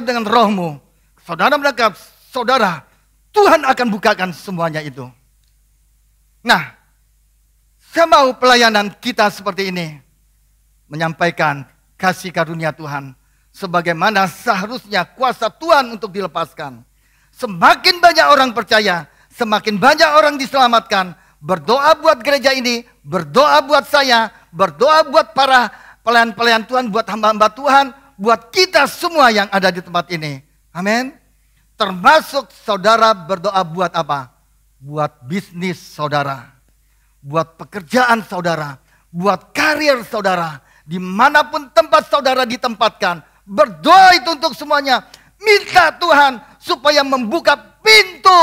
dengan rohmu, saudara menangkap saudara, Tuhan akan bukakan semuanya itu. Nah, saya mau pelayanan kita seperti ini, menyampaikan kasih karunia Tuhan, sebagaimana seharusnya kuasa Tuhan untuk dilepaskan. Semakin banyak orang percaya, semakin banyak orang diselamatkan. Berdoa buat gereja ini, berdoa buat saya, berdoa buat para pelayan-pelayan Tuhan, buat hamba-hamba Tuhan, buat kita semua yang ada di tempat ini. Amin. Termasuk saudara berdoa buat apa? Buat bisnis saudara, buat pekerjaan saudara, buat karir saudara, dimanapun tempat saudara ditempatkan. Berdoa itu untuk semuanya. Minta Tuhan supaya membuka pintu.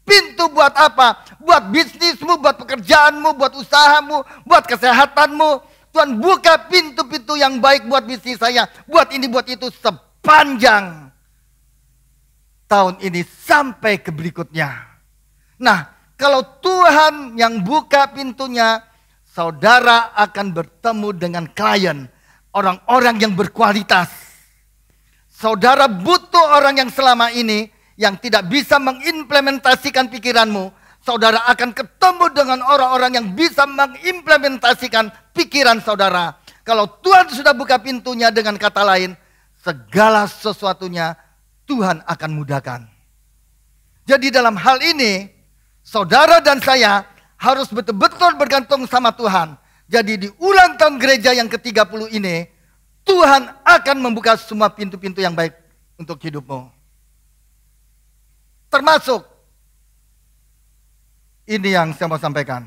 Pintu buat apa? Buat bisnismu, buat pekerjaanmu, buat usahamu, buat kesehatanmu. Tuhan buka pintu-pintu yang baik buat bisnis saya. Buat ini, buat itu sepanjang tahun ini sampai ke berikutnya. Nah, kalau Tuhan yang buka pintunya, saudara akan bertemu dengan klien. Orang-orang yang berkualitas. Saudara butuh orang yang selama ini yang tidak bisa mengimplementasikan pikiranmu. Saudara akan ketemu dengan orang-orang yang bisa mengimplementasikan pikiran saudara. Kalau Tuhan sudah buka pintunya, dengan kata lain, segala sesuatunya Tuhan akan mudahkan. Jadi dalam hal ini, saudara dan saya harus betul-betul bergantung sama Tuhan. Jadi di ulang tahun gereja yang ke-30 ini, Tuhan akan membuka semua pintu-pintu yang baik untuk hidupmu. Termasuk, ini yang saya mau sampaikan.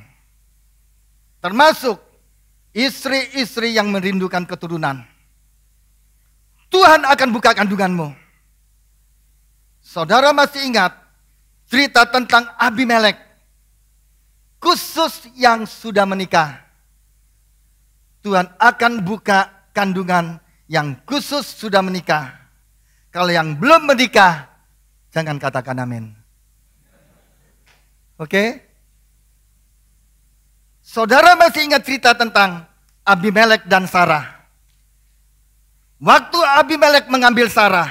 Termasuk istri-istri yang merindukan keturunan. Tuhan akan buka kandunganmu. Saudara masih ingat cerita tentang Abimelek, khusus yang sudah menikah. Tuhan akan buka kandungan yang khusus sudah menikah. Kalau yang belum menikah, jangan katakan amin. Oke? Saudara masih ingat cerita tentang Abimelek dan Sarah. Waktu Abimelek mengambil Sarah,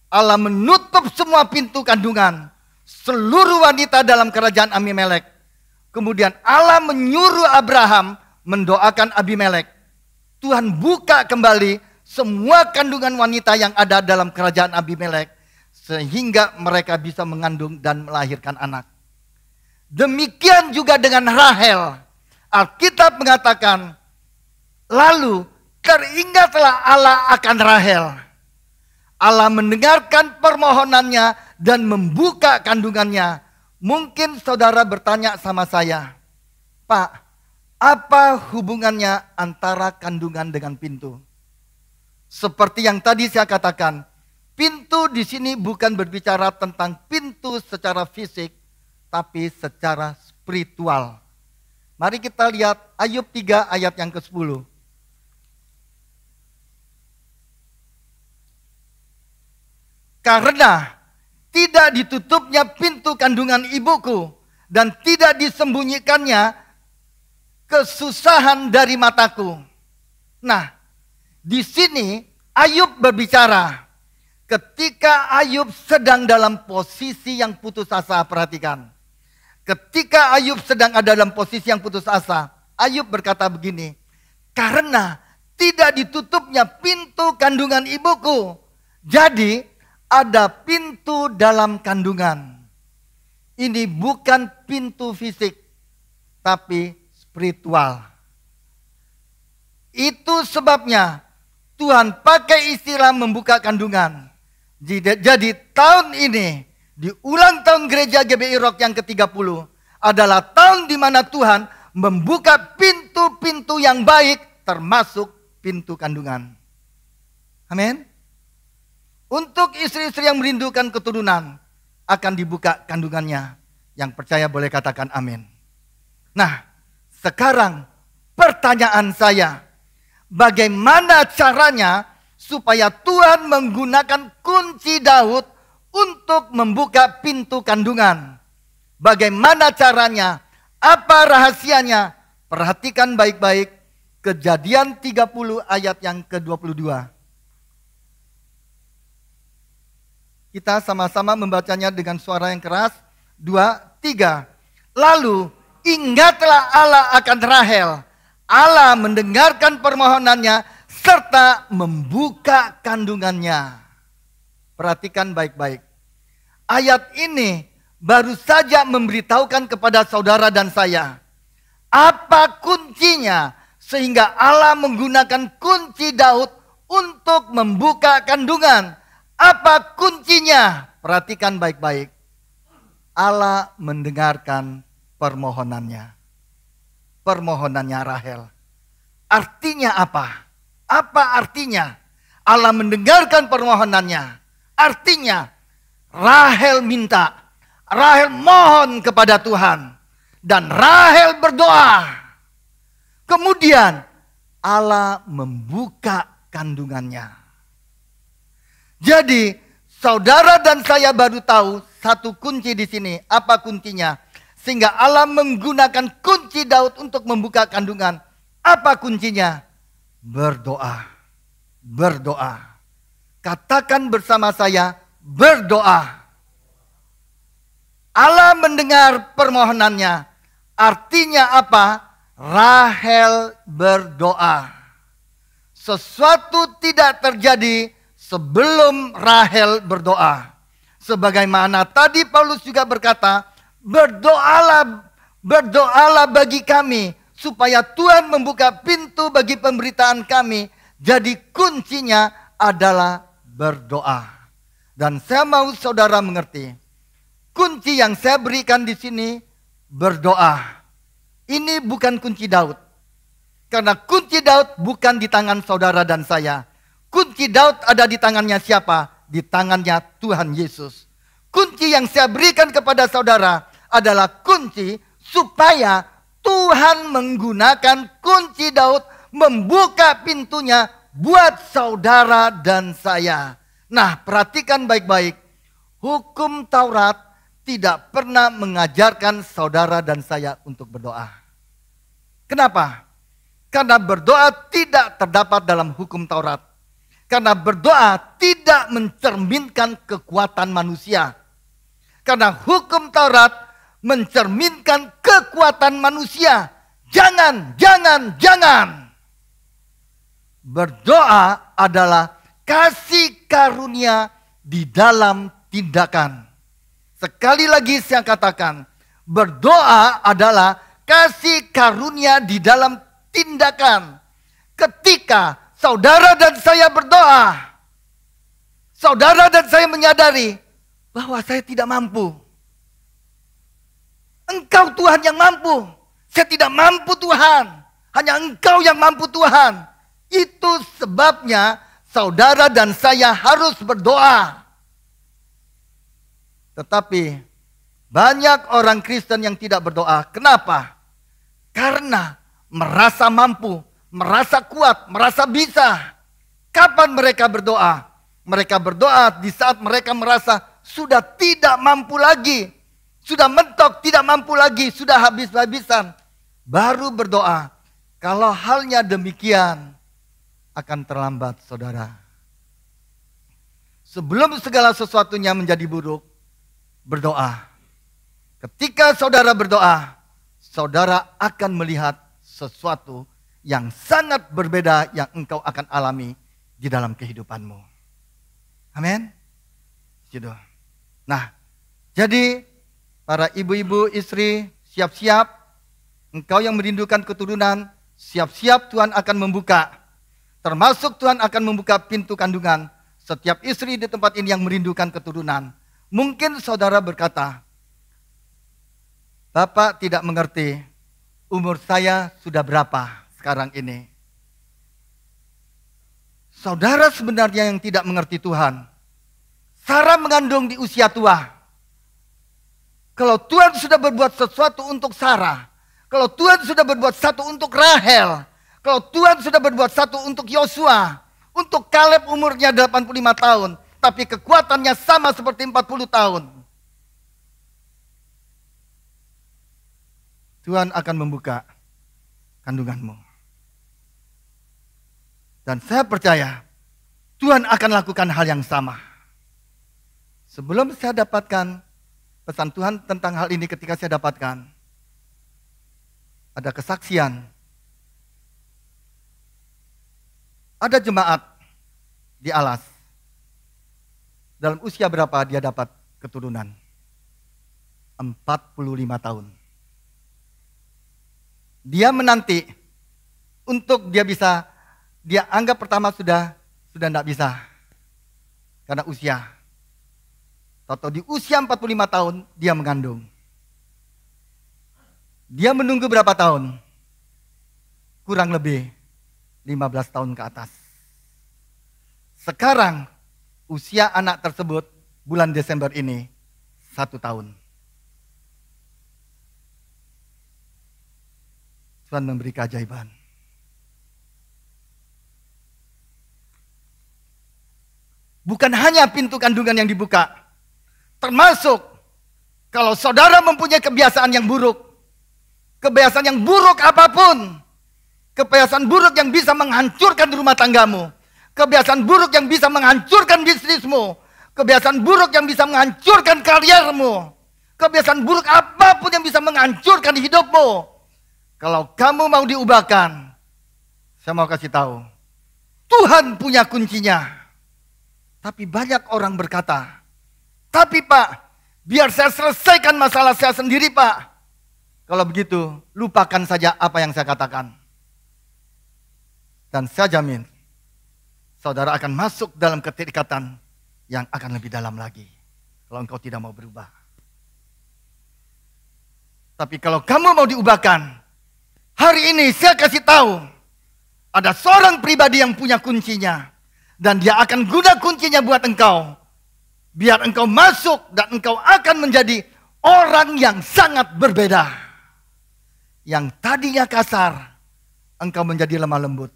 Allah menutup semua pintu kandungan seluruh wanita dalam kerajaan Abimelek. Kemudian Allah menyuruh Abraham mendoakan Abimelek. Tuhan buka kembali semua kandungan wanita yang ada dalam kerajaan Abimelek, sehingga mereka bisa mengandung dan melahirkan anak. Demikian juga dengan Rahel. Alkitab mengatakan, lalu teringatlah Allah akan Rahel. Allah mendengarkan permohonannya dan membuka kandungannya. Mungkin saudara bertanya sama saya, Pak, apa hubungannya antara kandungan dengan pintu? Seperti yang tadi saya katakan, pintu di sini bukan berbicara tentang pintu secara fisik, tapi secara spiritual. Mari kita lihat Ayub 3 ayat yang ke-10. Karena tidak ditutupnya pintu kandungan ibuku dan tidak disembunyikannya kesusahan dari mataku. Nah, di sini Ayub berbicara ketika Ayub sedang dalam posisi yang putus asa. Perhatikan. Ketika Ayub sedang ada dalam posisi yang putus asa, Ayub berkata begini, karena tidak ditutupnya pintu kandungan ibuku, jadi ada pintu dalam kandungan. Ini bukan pintu fisik, tapi spiritual. Itu sebabnya Tuhan pakai istilah membuka kandungan. Jadi tahun ini, di ulang tahun gereja GBI Rock yang ke-30, adalah tahun di mana Tuhan membuka pintu-pintu yang baik, termasuk pintu kandungan. Amin. Untuk istri-istri yang merindukan keturunan, akan dibuka kandungannya. Yang percaya boleh katakan amin. Nah, sekarang pertanyaan saya, bagaimana caranya supaya Tuhan menggunakan kunci Daud untuk membuka pintu kandungan? Bagaimana caranya? Apa rahasianya? Perhatikan baik-baik. Kejadian 30 ayat yang ke-22. Kita sama-sama membacanya dengan suara yang keras. 2, 3. Lalu ingatlah Allah akan Rahel. Allah mendengarkan permohonannya serta membuka kandungannya. Perhatikan baik-baik. Ayat ini baru saja memberitahukan kepada saudara dan saya. Apa kuncinya sehingga Allah menggunakan kunci Daud untuk membuka kandungan? Apa kuncinya? Perhatikan baik-baik. Allah mendengarkan permohonannya. Permohonannya Rahel. Artinya apa? Apa artinya? Allah mendengarkan permohonannya. Artinya Rahel minta, Rahel mohon kepada Tuhan, dan Rahel berdoa. Kemudian Allah membuka kandungannya. Jadi saudara dan saya baru tahu satu kunci di sini. Apa kuncinya? Sehingga Allah menggunakan kunci Daud untuk membuka kandungan. Apa kuncinya? Berdoa. Berdoa. Katakan bersama saya, berdoa. Allah mendengar permohonannya. Artinya apa? Rahel berdoa. Sesuatu tidak terjadi sebelum Rahel berdoa. Sebagaimana tadi Paulus juga berkata, berdoalah bagi kami supaya Tuhan membuka pintu bagi pemberitaan kami. Jadi kuncinya adalah berdoa. Dan saya mau saudara mengerti, kunci yang saya berikan di sini berdoa. Ini bukan kunci Daud. Karena kunci Daud bukan di tangan saudara dan saya. Kunci Daud ada di tangannya siapa? Di tangannya Tuhan Yesus. Kunci yang saya berikan kepada saudara adalah kunci supaya Tuhan menggunakan kunci Daud membuka pintunya buat saudara dan saya. Nah, perhatikan baik-baik. Hukum Taurat tidak pernah mengajarkan saudara dan saya untuk berdoa. Kenapa? Karena berdoa tidak terdapat dalam hukum Taurat. Karena berdoa tidak mencerminkan kekuatan manusia. Karena hukum Taurat mencerminkan kekuatan manusia. Jangan. Berdoa adalah kasih karunia di dalam tindakan. Sekali lagi saya katakan, berdoa adalah kasih karunia di dalam tindakan. Ketika saudara dan saya berdoa, saudara dan saya menyadari bahwa saya tidak mampu. Engkau Tuhan yang mampu. Saya tidak mampu Tuhan. Hanya Engkau yang mampu Tuhan. Itu sebabnya saudara dan saya harus berdoa. Tetapi banyak orang Kristen yang tidak berdoa. Kenapa? Karena merasa mampu, merasa kuat, merasa bisa. Kapan mereka berdoa? Mereka berdoa di saat mereka merasa sudah tidak mampu lagi. Sudah mentok, tidak mampu lagi, sudah habis-habisan. Baru berdoa. Kalau halnya demikian, akan terlambat saudara. Sebelum segala sesuatunya menjadi buruk, berdoa. Ketika saudara berdoa, saudara akan melihat sesuatu yang sangat berbeda yang engkau akan alami di dalam kehidupanmu. Amin. Nah, jadi para ibu-ibu, istri, siap-siap. Engkau yang merindukan keturunan, siap-siap Tuhan akan membuka. Termasuk Tuhan akan membuka pintu kandungan. Setiap istri di tempat ini yang merindukan keturunan. Mungkin saudara berkata, Bapak tidak mengerti, umur saya sudah berapa sekarang ini. Saudara sebenarnya yang tidak mengerti Tuhan. Sarah mengandung di usia tua. Kalau Tuhan sudah berbuat sesuatu untuk Sarah, kalau Tuhan sudah berbuat satu untuk Rahel, kalau Tuhan sudah berbuat satu untuk Yosua, untuk Kaleb umurnya 85 tahun, tapi kekuatannya sama seperti 40 tahun. Tuhan akan membuka kandunganmu. Dan saya percaya Tuhan akan lakukan hal yang sama. Sebelum saya dapatkan pesan Tuhan tentang hal ini, ketika saya dapatkan, ada kesaksian. Ada jemaat di Alas. Dalam usia berapa dia dapat keturunan? 45 tahun. Dia menanti untuk dia bisa, dia anggap pertama sudah tidak bisa. Karena usia. Atau di usia 45 tahun dia mengandung. Dia menunggu berapa tahun? Kurang lebih 15 tahun ke atas. Sekarang usia anak tersebut bulan Desember ini 1 tahun. Tuhan memberi keajaiban. Bukan hanya pintu kandungan yang dibuka, termasuk kalau saudara mempunyai kebiasaan yang buruk, kebiasaan yang buruk apapun, kebiasaan buruk yang bisa menghancurkan rumah tanggamu, kebiasaan buruk yang bisa menghancurkan bisnismu, kebiasaan buruk yang bisa menghancurkan kariermu, kebiasaan buruk apapun yang bisa menghancurkan hidupmu. Kalau kamu mau diubahkan, saya mau kasih tahu, Tuhan punya kuncinya. Tapi banyak orang berkata, tapi Pak, biar saya selesaikan masalah saya sendiri Pak. Kalau begitu, lupakan saja apa yang saya katakan. Dan saya jamin, saudara akan masuk dalam keterikatan yang akan lebih dalam lagi. Kalau engkau tidak mau berubah. Tapi kalau kamu mau diubahkan, hari ini saya kasih tahu, ada seorang pribadi yang punya kuncinya. Dan dia akan guna kuncinya buat engkau. Biar engkau masuk dan engkau akan menjadi orang yang sangat berbeda. Yang tadinya kasar, engkau menjadi lemah lembut.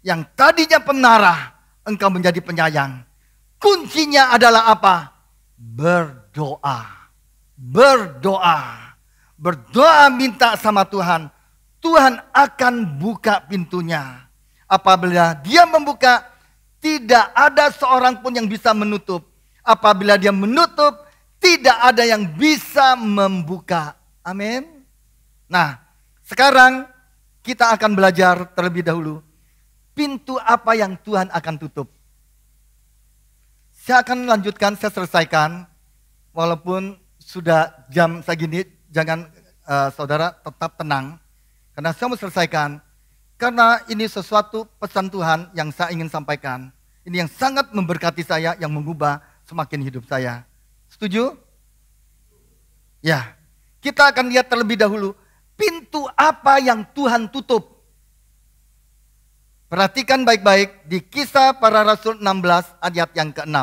Yang tadinya pemarah, engkau menjadi penyayang. Kuncinya adalah apa? Berdoa. Berdoa. Berdoa minta sama Tuhan. Tuhan akan buka pintunya. Apabila dia membuka, tidak ada seorang pun yang bisa menutup. Apabila dia menutup, tidak ada yang bisa membuka. Amin. Nah, sekarang kita akan belajar terlebih dahulu. Pintu apa yang Tuhan akan tutup. Saya akan lanjutkan, saya selesaikan. Walaupun sudah jam segini, jangan saudara tetap tenang. Karena saya mau selesaikan. Karena ini sesuatu pesan Tuhan yang saya ingin sampaikan. Ini yang sangat memberkati saya, yang mengubah semakin hidup saya. Setuju? Ya, kita akan lihat terlebih dahulu. Pintu apa yang Tuhan tutup? Perhatikan baik-baik di Kisah Para Rasul 16 ayat yang ke-6.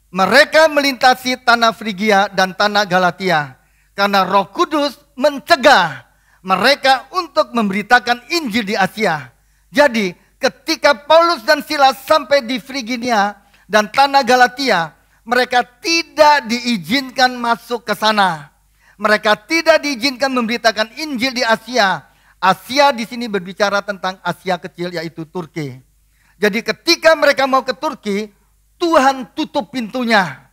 Mereka melintasi tanah Frigia dan tanah Galatia. Karena Roh Kudus mencegah mereka untuk memberitakan Injil di Asia. Jadi ketika Paulus dan Silas sampai di Frigia dan tanah Galatia, mereka tidak diizinkan masuk ke sana. Mereka tidak diizinkan memberitakan Injil di Asia. Asia di sini berbicara tentang Asia kecil, yaitu Turki. Jadi ketika mereka mau ke Turki, Tuhan tutup pintunya.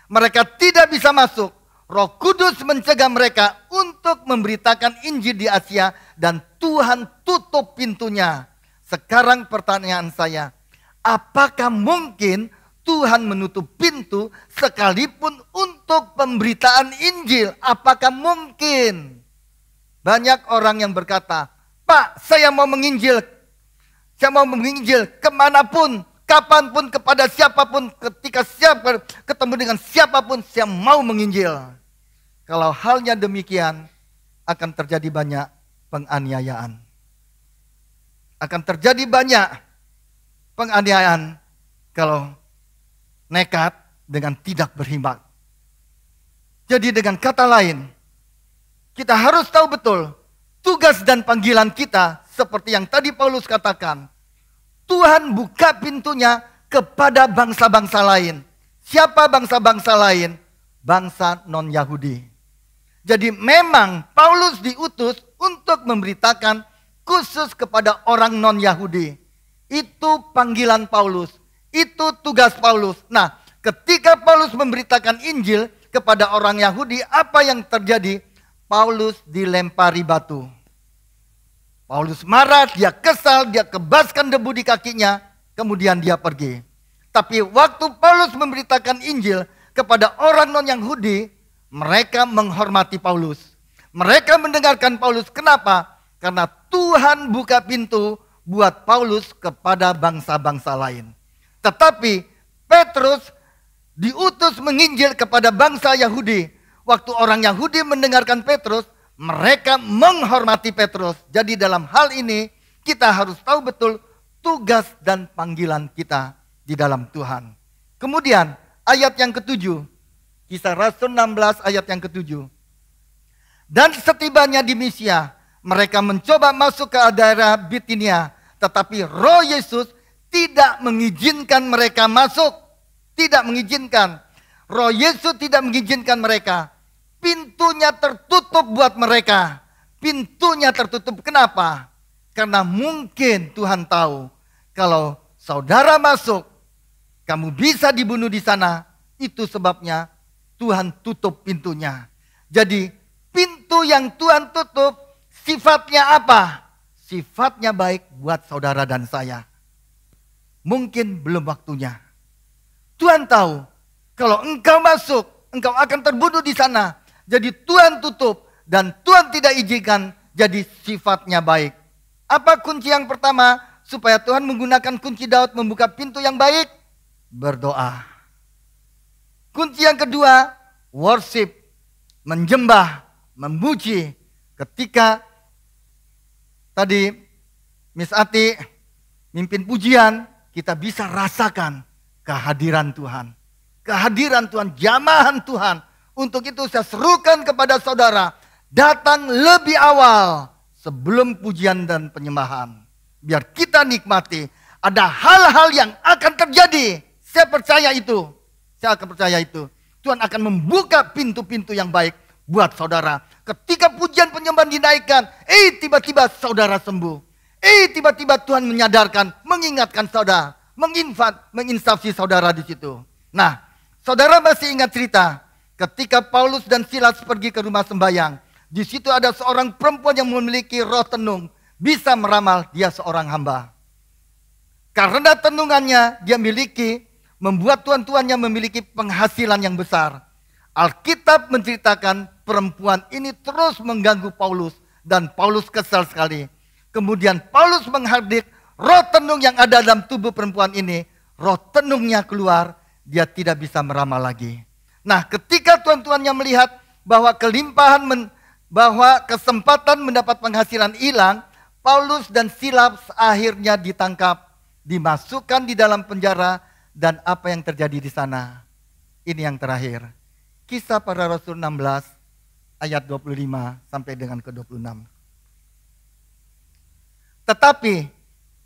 Mereka tidak bisa masuk. Roh Kudus mencegah mereka untuk memberitakan Injil di Asia dan Tuhan tutup pintunya. Sekarang pertanyaan saya, apakah mungkin Tuhan menutup pintu sekalipun untuk pemberitaan Injil? Apakah mungkin? Banyak orang yang berkata, Pak, saya mau menginjil. Saya mau menginjil kemanapun, kapanpun, kepada siapapun, ketika siapa ketemu dengan siapapun, saya mau menginjil. Kalau halnya demikian, akan terjadi banyak penganiayaan. Akan terjadi banyak penganiayaan kalau nekat dengan tidak berhikmat. Jadi dengan kata lain, kita harus tahu betul tugas dan panggilan kita seperti yang tadi Paulus katakan. Tuhan buka pintunya kepada bangsa-bangsa lain. Siapa bangsa-bangsa lain? Bangsa non-Yahudi. Jadi memang Paulus diutus untuk memberitakan khusus kepada orang non-Yahudi. Itu panggilan Paulus, itu tugas Paulus. Nah, ketika Paulus memberitakan Injil kepada orang Yahudi, apa yang terjadi? Paulus dilempari batu. Paulus marah, dia kesal, dia kebaskan debu di kakinya, kemudian dia pergi. Tapi waktu Paulus memberitakan Injil kepada orang non-Yahudi, mereka menghormati Paulus. Mereka mendengarkan Paulus. Kenapa? Karena Tuhan buka pintu buat Paulus kepada bangsa-bangsa lain. Tetapi Petrus diutus menginjil kepada bangsa Yahudi. Waktu orang Yahudi mendengarkan Petrus, mereka menghormati Petrus. Jadi dalam hal ini kita harus tahu betul tugas dan panggilan kita di dalam Tuhan. Kemudian ayat yang ke-7. Kisah Rasul 16 ayat yang ke-7. Dan setibanya di Misia, mereka mencoba masuk ke daerah Bitinia, tetapi Roh Yesus tidak mengizinkan mereka masuk. Tidak mengizinkan. Roh Yesus tidak mengizinkan mereka. Pintunya tertutup buat mereka. Pintunya tertutup. Kenapa? Karena mungkin Tuhan tahu kalau saudara masuk, kamu bisa dibunuh di sana. Itu sebabnya Tuhan tutup pintunya. Jadi pintu yang Tuhan tutup sifatnya apa? Sifatnya baik buat saudara dan saya. Mungkin belum waktunya. Tuhan tahu kalau engkau masuk, engkau akan terbunuh di sana. Jadi Tuhan tutup dan Tuhan tidak izinkan, jadi sifatnya baik. Apa kunci yang pertama supaya Tuhan menggunakan kunci Daud membuka pintu yang baik? Berdoa. Kunci yang kedua, worship, menjembah, memuji. Ketika tadi Miss Ati mimpin pujian, kita bisa rasakan kehadiran Tuhan. Kehadiran Tuhan, jamahan Tuhan. Untuk itu saya serukan kepada saudara, datang lebih awal sebelum pujian dan penyembahan. Biar kita nikmati, ada hal-hal yang akan terjadi. Saya percaya itu. Saya akan percaya itu. Tuhan akan membuka pintu-pintu yang baik buat saudara. Ketika pujian penyembahan dinaikkan, tiba-tiba saudara sembuh. Tiba-tiba Tuhan menyadarkan, mengingatkan saudara, menginsafsi saudara di situ. Nah, saudara masih ingat cerita ketika Paulus dan Silas pergi ke rumah sembahyang. Di situ ada seorang perempuan yang memiliki roh tenung, bisa meramal dia seorang hamba. Karena tenungannya dia miliki, membuat tuan-tuannya memiliki penghasilan yang besar. Alkitab menceritakan perempuan ini terus mengganggu Paulus dan Paulus kesal sekali. Kemudian Paulus menghardik roh tenung yang ada dalam tubuh perempuan ini. Roh tenungnya keluar, dia tidak bisa meramal lagi. Nah, ketika tuan-tuannya melihat bahwa bahwa kesempatan mendapat penghasilan hilang, Paulus dan Silas akhirnya ditangkap, dimasukkan di dalam penjara, dan apa yang terjadi di sana? Ini yang terakhir. Kisah Para Rasul 16 ayat 25 sampai dengan ke-26. Tetapi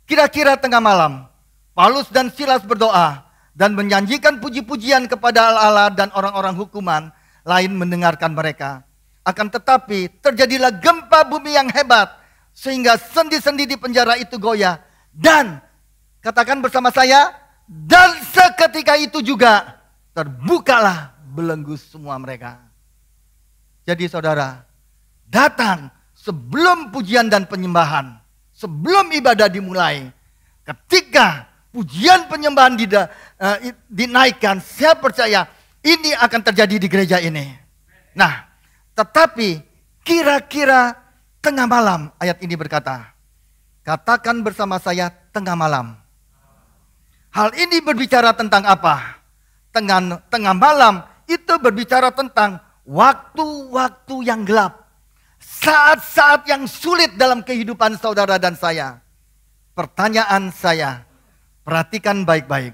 kira-kira tengah malam, Paulus dan Silas berdoa dan menyanyikan puji-pujian kepada Allah dan orang-orang hukuman lain mendengarkan mereka. Akan tetapi terjadilah gempa bumi yang hebat sehingga sendi-sendi di penjara itu goyah. Dan katakan bersama saya, dan seketika itu juga terbukalah belenggu semua mereka. Jadi saudara, datang sebelum pujian dan penyembahan, sebelum ibadah dimulai, ketika pujian penyembahan dinaikkan, saya percaya ini akan terjadi di gereja ini. Nah, tetapi kira-kira tengah malam, ayat ini berkata, katakan bersama saya tengah malam. Hal ini berbicara tentang apa? Tengah malam itu berbicara tentang waktu-waktu yang gelap. Saat-saat yang sulit dalam kehidupan saudara dan saya. Pertanyaan saya, perhatikan baik-baik.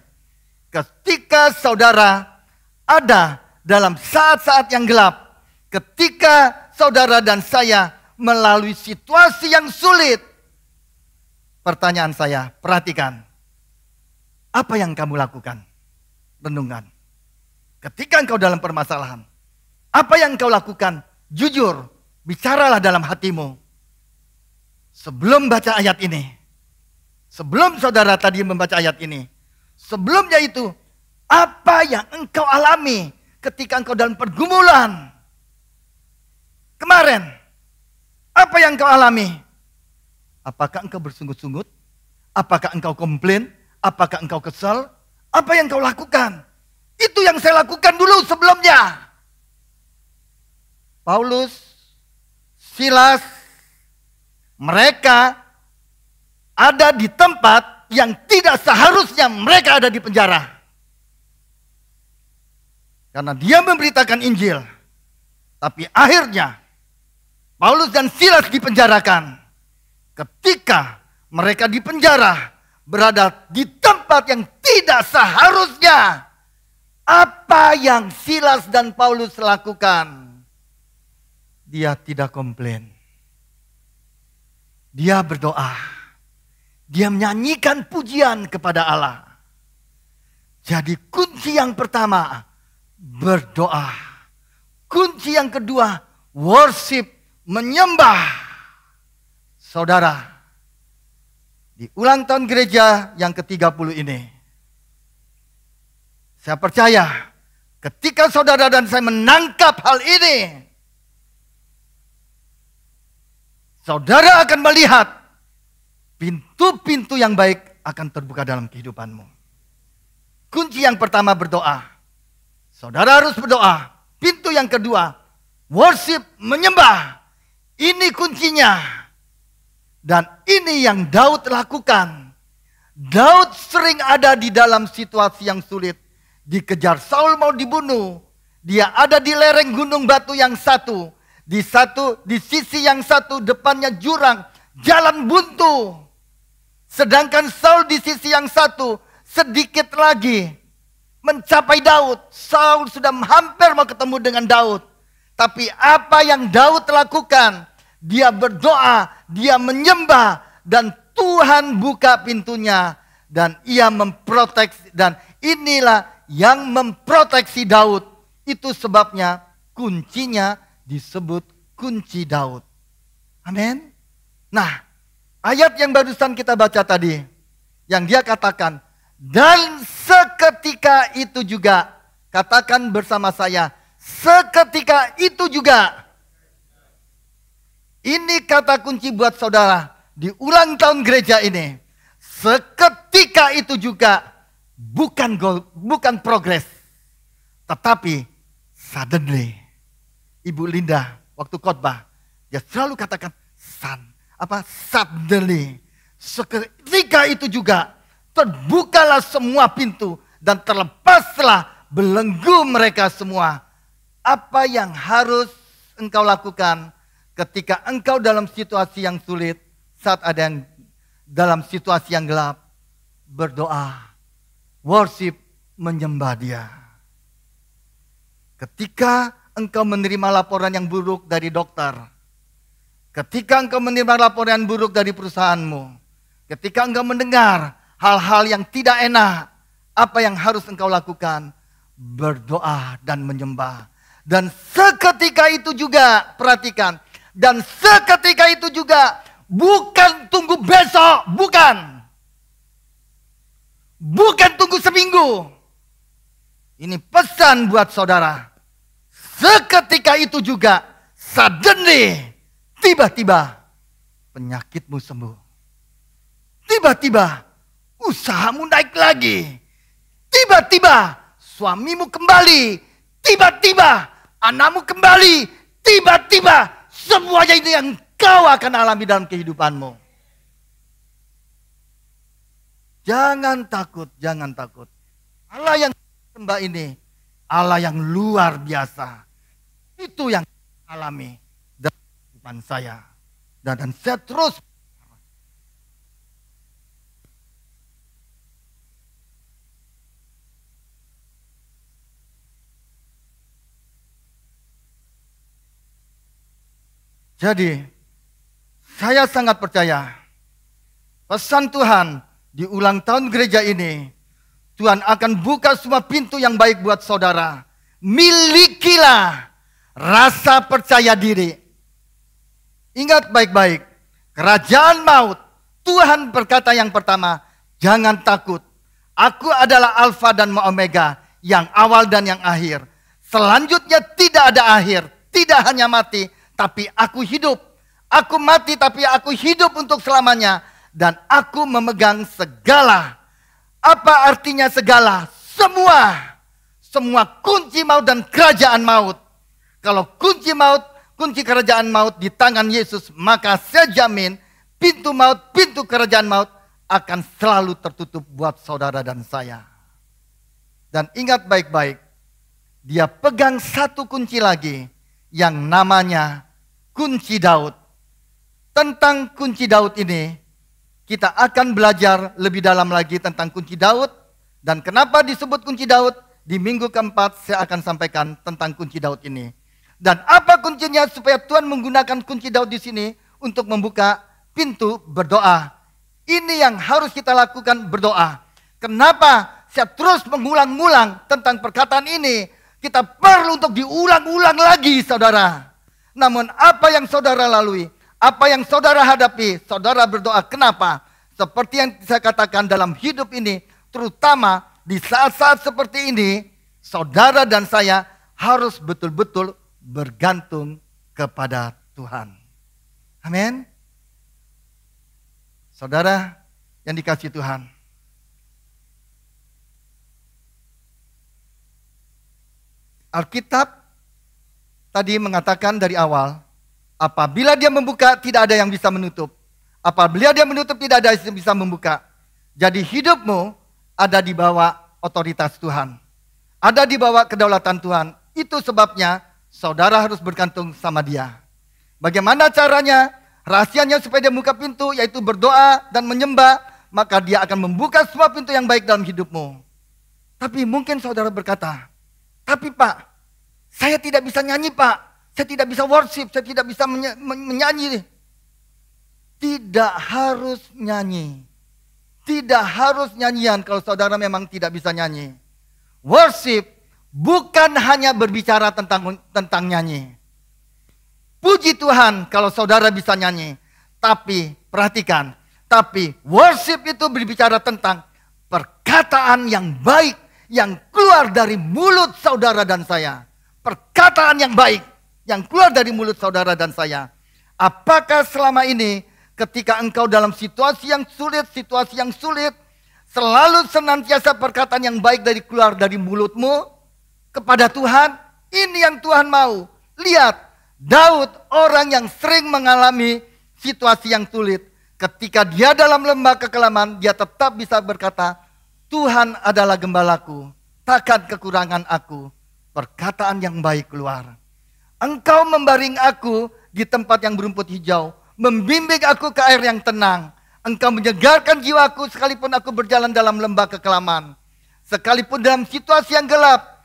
Ketika saudara ada dalam saat-saat yang gelap, ketika saudara dan saya melalui situasi yang sulit, pertanyaan saya, perhatikan. Apa yang kamu lakukan? Renungan. Ketika engkau dalam permasalahan, apa yang engkau lakukan? Jujur, bicaralah dalam hatimu. sebelum baca ayat ini, sebelum saudara tadi membaca ayat ini, sebelumnya itu, apa yang engkau alami ketika engkau dalam pergumulan kemarin? Apa yang engkau alami? Apakah engkau bersungut-sungut? Apakah engkau komplain? Apakah engkau kesal? Apa yang engkau lakukan? Itu yang saya lakukan dulu sebelumnya. Paulus, Silas, mereka ada di tempat yang tidak seharusnya mereka ada di penjara. Karena dia memberitakan Injil. Tapi akhirnya Paulus dan Silas dipenjarakan. Ketika mereka di penjara, berada di tempat yang tidak seharusnya. Apa yang Silas dan Paulus lakukan? Dia tidak komplain. Dia berdoa. Dia menyanyikan pujian kepada Allah. Jadi kunci yang pertama, berdoa. Kunci yang kedua, worship, menyembah. Saudara, di ulang tahun gereja yang ke-30 ini, saya percaya ketika saudara dan saya menangkap hal ini, saudara akan melihat pintu-pintu yang baik akan terbuka dalam kehidupanmu. Kunci yang pertama berdoa. Saudara harus berdoa. Pintu yang kedua, worship, menyembah. Ini kuncinya. Dan ini yang Daud lakukan. Daud sering ada di dalam situasi yang sulit. Dikejar Saul mau dibunuh. Dia ada di lereng gunung batu yang satu. Di sisi yang satu depannya jurang. Jalan buntu. Sedangkan Saul di sisi yang satu. Sedikit lagi mencapai Daud. Saul sudah hampir mau ketemu dengan Daud. Tapi apa yang Daud lakukan? Dia berdoa, dia menyembah, dan Tuhan buka pintunya. Dan ia memproteksi, dan inilah yang memproteksi Daud. Itu sebabnya kuncinya disebut kunci Daud. Amin. Nah, ayat yang barusan kita baca tadi, yang dia katakan, dan seketika itu juga, katakan bersama saya, seketika itu juga. Ini kata kunci buat saudara di ulang tahun gereja ini. Seketika itu juga bukan progres, tetapi suddenly. Ibu Linda waktu khotbah dia selalu katakan suddenly. Seketika itu juga terbukalah semua pintu dan terlepaslah belenggu mereka semua. Apa yang harus engkau lakukan ketika engkau dalam situasi yang sulit, saat ada yang dalam situasi yang gelap? Berdoa, worship, menyembah Dia. Ketika engkau menerima laporan yang buruk dari dokter, ketika engkau menerima laporan buruk dari perusahaanmu, ketika engkau mendengar hal-hal yang tidak enak, apa yang harus engkau lakukan? Berdoa dan menyembah. Dan seketika itu juga, perhatikan, dan seketika itu juga, bukan tunggu besok, bukan tunggu seminggu. Ini pesan buat saudara. Seketika itu juga, suddenly, tiba-tiba penyakitmu sembuh. Tiba-tiba usahamu naik lagi. Tiba-tiba suamimu kembali. Tiba-tiba anakmu kembali. Tiba-tiba semuanya itu yang kau akan alami dalam kehidupanmu. Jangan takut, jangan takut. Allah yang sembah ini, Allah yang luar biasa. Itu yang alami dalam kehidupan saya. Dan saya terus. Jadi, saya sangat percaya pesan Tuhan di ulang tahun gereja ini, Tuhan akan buka semua pintu yang baik buat saudara. Milikilah rasa percaya diri. Ingat baik-baik, kerajaan maut. Tuhan berkata yang pertama, jangan takut. Aku adalah Alfa dan Omega, yang awal dan yang akhir. Selanjutnya tidak ada akhir, tidak hanya mati, tapi aku hidup. Aku mati tapi aku hidup untuk selamanya. Dan aku memegang segala. Apa artinya segala? Semua. Semua kunci maut dan kerajaan maut. Kalau kunci maut, kunci kerajaan maut di tangan Yesus, maka saya jamin pintu maut, pintu kerajaan maut akan selalu tertutup buat saudara dan saya. Dan ingat baik-baik, dia pegang satu kunci lagi yang namanya kunci Daud. Tentang kunci Daud ini, kita akan belajar lebih dalam lagi tentang kunci Daud. Dan kenapa disebut kunci Daud? Di minggu keempat saya akan sampaikan tentang kunci Daud ini. Dan apa kuncinya supaya Tuhan menggunakan kunci Daud di sini untuk membuka pintu berdoa. Ini yang harus kita lakukan, berdoa. Kenapa saya terus mengulang-ulang tentang perkataan ini? Kita perlu untuk diulang-ulang lagi, saudara. Namun apa yang saudara lalui? Apa yang saudara hadapi, saudara berdoa. Kenapa? Seperti yang saya katakan dalam hidup ini, terutama di saat-saat seperti ini, saudara dan saya harus betul-betul bergantung kepada Tuhan. Amin. Saudara yang dikasihi Tuhan. Alkitab tadi mengatakan dari awal, apabila dia membuka, tidak ada yang bisa menutup. Apabila dia menutup, tidak ada yang bisa membuka. Jadi hidupmu ada di bawah otoritas Tuhan. Ada di bawah kedaulatan Tuhan. Itu sebabnya saudara harus bergantung sama dia. Bagaimana caranya? Rahasianya supaya dia buka pintu, yaitu berdoa dan menyembah. Maka dia akan membuka semua pintu yang baik dalam hidupmu. Tapi mungkin saudara berkata, tapi Pak, saya tidak bisa nyanyi Pak. Saya tidak bisa worship, saya tidak bisa menyanyi. Tidak harus nyanyi. Tidak harus nyanyian kalau saudara memang tidak bisa nyanyi. Worship bukan hanya berbicara tentang nyanyi. Puji Tuhan kalau saudara bisa nyanyi. Tapi perhatikan, tapi worship itu berbicara tentang perkataan yang baik yang keluar dari mulut saudara dan saya. Perkataan yang baik yang keluar dari mulut saudara dan saya. Apakah selama ini ketika engkau dalam situasi yang sulit, selalu senantiasa perkataan yang baik keluar dari mulutmu kepada Tuhan? Ini yang Tuhan mau. Lihat, Daud orang yang sering mengalami situasi yang sulit. Ketika dia dalam lembah kekelaman, dia tetap bisa berkata, Tuhan adalah gembalaku, takkan kekurangan aku. Perkataan yang baik keluar. Engkau membaring aku di tempat yang berumput hijau, membimbing aku ke air yang tenang. Engkau menyegarkan jiwaku sekalipun aku berjalan dalam lembah kekelaman. Sekalipun dalam situasi yang gelap,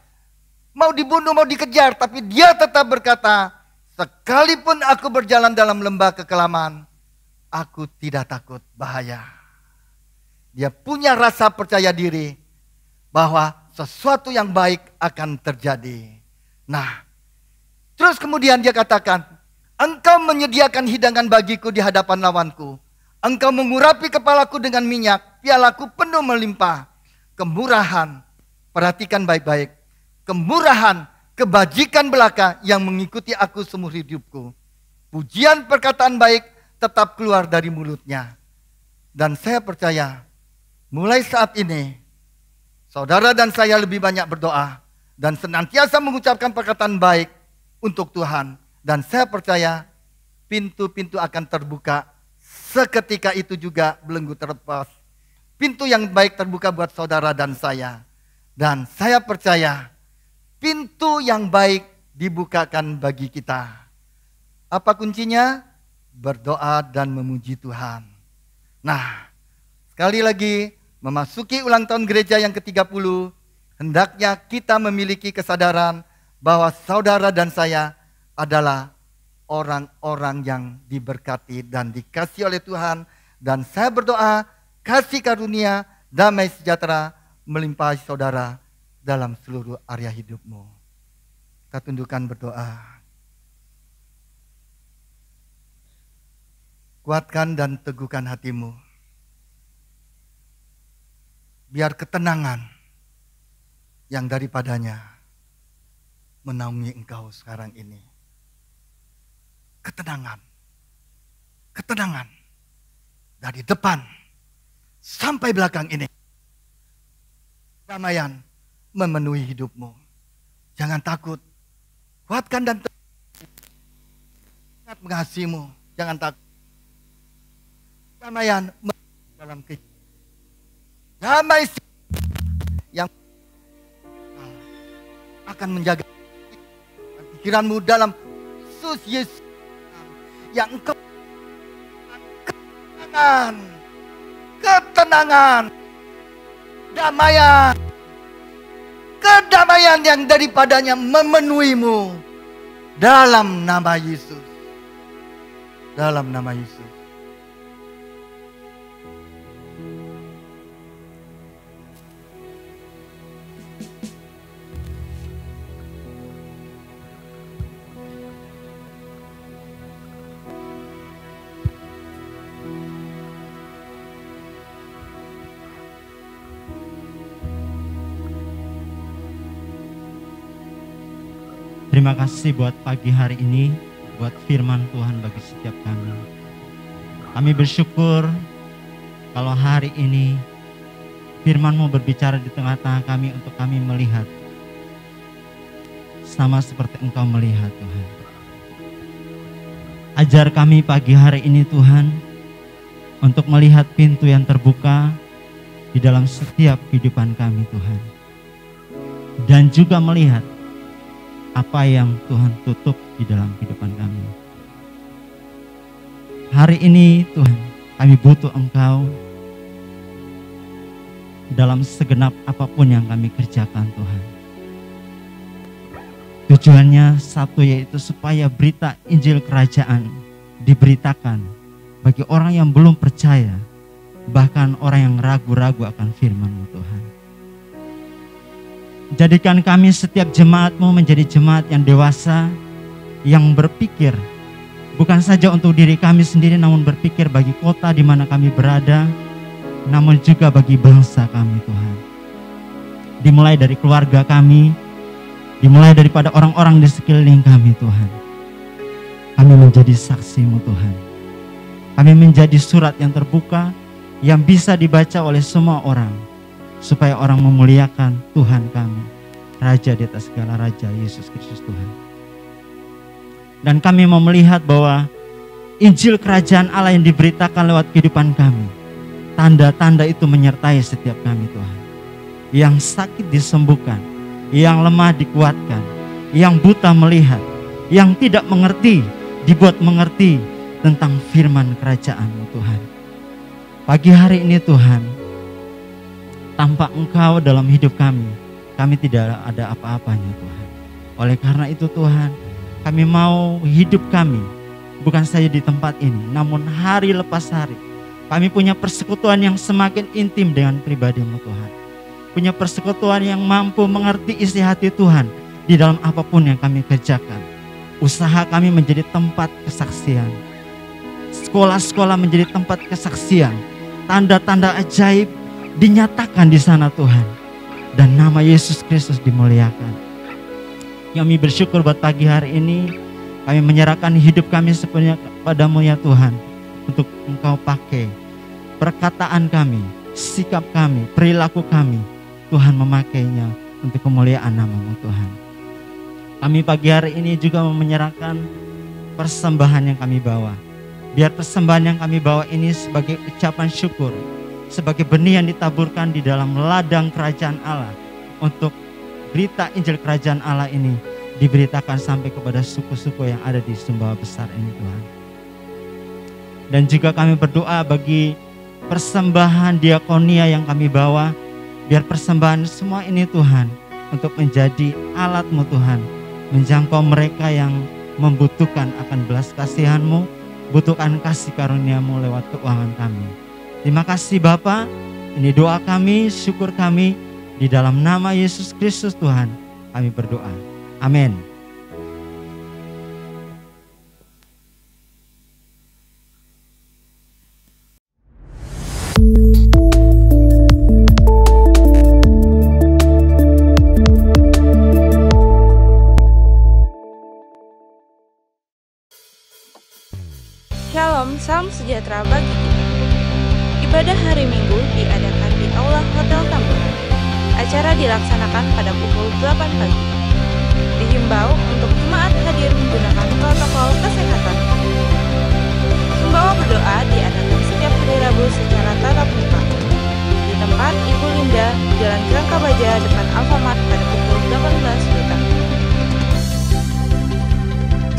mau dibunuh, mau dikejar, tapi dia tetap berkata, sekalipun aku berjalan dalam lembah kekelaman, aku tidak takut bahaya. Dia punya rasa percaya diri bahwa sesuatu yang baik akan terjadi. Nah, terus kemudian dia katakan, engkau menyediakan hidangan bagiku di hadapan lawanku. Engkau mengurapi kepalaku dengan minyak, pialaku penuh melimpah. Kemurahan, perhatikan baik-baik. Kemurahan, kebajikan belaka yang mengikuti aku seumur hidupku. Pujian perkataan baik tetap keluar dari mulutnya. Dan saya percaya, mulai saat ini, saudara dan saya lebih banyak berdoa. Dan senantiasa mengucapkan perkataan baik untuk Tuhan. Dan saya percaya pintu-pintu akan terbuka. Seketika itu juga belenggu terlepas. Pintu yang baik terbuka buat saudara dan saya. Dan saya percaya pintu yang baik dibukakan bagi kita. Apa kuncinya? Berdoa dan memuji Tuhan. Nah, sekali lagi memasuki ulang tahun gereja yang ke-30. Hendaknya kita memiliki kesadaran bahwa saudara dan saya adalah orang-orang yang diberkati dan dikasihi oleh Tuhan. Dan saya berdoa, kasih karunia, damai sejahtera melimpahi saudara dalam seluruh area hidupmu. Kita tundukkan berdoa. Kuatkan dan teguhkan hatimu. Biar ketenangan yang daripadanya menaungi engkau sekarang ini. Ketenangan. Ketenangan. Dari depan sampai belakang ini. Kedamaian memenuhi hidupmu. Jangan takut. Kuatkan dan ingat mengasihimu. Jangan takut. Kedamaian dalam kehidupan. Damai yang akan menjaga pikiranmu dalam Yesus Yesus yang engkau ketenangan, kedamaian yang daripadanya memenuhimu dalam nama Yesus. Dalam nama Yesus. Terima kasih buat pagi hari ini, buat firman Tuhan bagi setiap kami. Kami bersyukur kalau hari ini firman-Mu berbicara di tengah-tengah kami untuk kami melihat sama seperti Engkau melihat, Tuhan. Ajar kami pagi hari ini, Tuhan, untuk melihat pintu yang terbuka di dalam setiap kehidupan kami, Tuhan. Dan juga melihat apa yang Tuhan tutup di dalam kehidupan kami. Hari ini Tuhan, kami butuh Engkau dalam segenap apapun yang kami kerjakan, Tuhan. Tujuannya satu, yaitu supaya berita Injil Kerajaan diberitakan bagi orang yang belum percaya, bahkan orang yang ragu-ragu akan firman-Mu, Tuhan. Jadikan kami setiap jemaat-Mu menjadi jemaat yang dewasa, yang berpikir bukan saja untuk diri kami sendiri, namun berpikir bagi kota di mana kami berada, namun juga bagi bangsa kami, Tuhan. Dimulai dari keluarga kami, dimulai daripada orang-orang di sekeliling kami, Tuhan. Kami menjadi saksi-Mu, Tuhan. Kami menjadi surat yang terbuka, yang bisa dibaca oleh semua orang, supaya orang memuliakan Tuhan kami, Raja di atas segala raja, Yesus Kristus Tuhan. Dan kami mau melihat bahwa Injil Kerajaan Allah yang diberitakan lewat kehidupan kami, tanda-tanda itu menyertai setiap kami, Tuhan. Yang sakit disembuhkan, yang lemah dikuatkan, yang buta melihat, yang tidak mengerti dibuat mengerti tentang firman kerajaan-Mu, Tuhan. Pagi hari ini, Tuhan, tanpa Engkau dalam hidup kami tidak ada apa-apanya, Tuhan. Oleh karena itu, Tuhan, kami mau hidup kami bukan saja di tempat ini, namun hari lepas hari kami punya persekutuan yang semakin intim dengan pribadi-Mu, Tuhan. Punya persekutuan yang mampu mengerti isi hati Tuhan di dalam apapun yang kami kerjakan. Usaha kami menjadi tempat kesaksian, sekolah-sekolah menjadi tempat kesaksian, tanda-tanda ajaib dinyatakan di sana, Tuhan, dan nama Yesus Kristus dimuliakan. Kami bersyukur buat pagi hari ini, kami menyerahkan hidup kami sepenuhnya kepada-Mu, ya Tuhan, untuk Engkau pakai perkataan kami, sikap kami, perilaku kami, Tuhan memakainya untuk kemuliaan nama-Mu, Tuhan. Kami pagi hari ini juga menyerahkan persembahan yang kami bawa. Biar persembahan yang kami bawa ini sebagai ucapan syukur, sebagai benih yang ditaburkan di dalam ladang kerajaan Allah, untuk berita Injil Kerajaan Allah ini diberitakan sampai kepada suku-suku yang ada di Sumbawa Besar ini, Tuhan. Dan juga kami berdoa bagi persembahan diakonia yang kami bawa, biar persembahan semua ini, Tuhan, untuk menjadi alat-Mu, Tuhan, menjangkau mereka yang membutuhkan akan belas kasihan-Mu, butuhkan kasih karunia-Mu lewat keuangan kami. Terima kasih Bapa, ini doa kami, syukur kami, di dalam nama Yesus Kristus Tuhan kami berdoa. Amin. sejahtera bagi kita. Ibadah hari Minggu diadakan di Aula Hotel Tamburan. Acara dilaksanakan pada pukul 8 pagi. Dihimbau untuk jemaat hadir menggunakan protokol kesehatan. Sumbawa berdoa diadakan setiap hari Rabu secara tatap muka di tempat Ibu Linda, Jalan Kerangkabaja depan Alfamart pada pukul 18 WITA.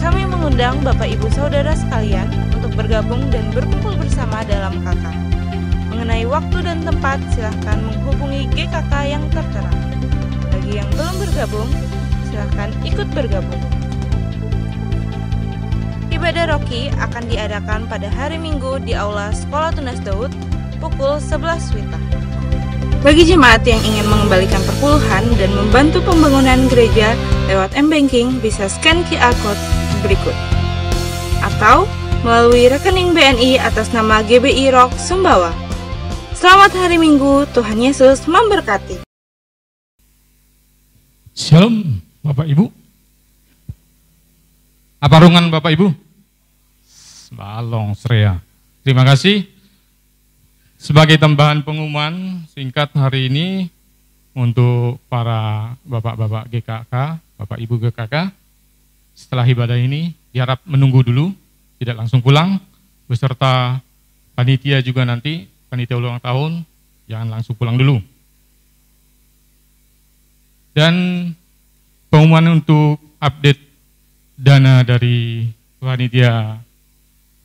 Kami mengundang Bapak Ibu Saudara sekalian untuk bergabung dan berkumpul bersama dalam KK. Mengenai waktu dan tempat, silahkan menghubungi GKK yang tertera. Bagi yang belum bergabung, silahkan ikut bergabung. Ibadah Roki akan diadakan pada hari Minggu di Aula Sekolah Tunas Daud pukul 11 WITA. Bagi jemaat yang ingin mengembalikan perpuluhan dan membantu pembangunan gereja lewat M-Banking, bisa scan QR Code berikut. Atau melalui rekening BNI atas nama GBI Rock Sumbawa. Selamat hari Minggu, Tuhan Yesus memberkati. Shalom Bapak Ibu. Apa rungan Bapak Ibu? Balong Srea. Terima kasih. Sebagai tambahan pengumuman singkat hari ini untuk para Bapak-Bapak GKK, Bapak Ibu GKK, setelah ibadah ini diharap menunggu dulu, tidak langsung pulang, beserta panitia juga nanti, panitia ulang tahun, jangan langsung pulang dulu. Dan pengumuman untuk update dana dari panitia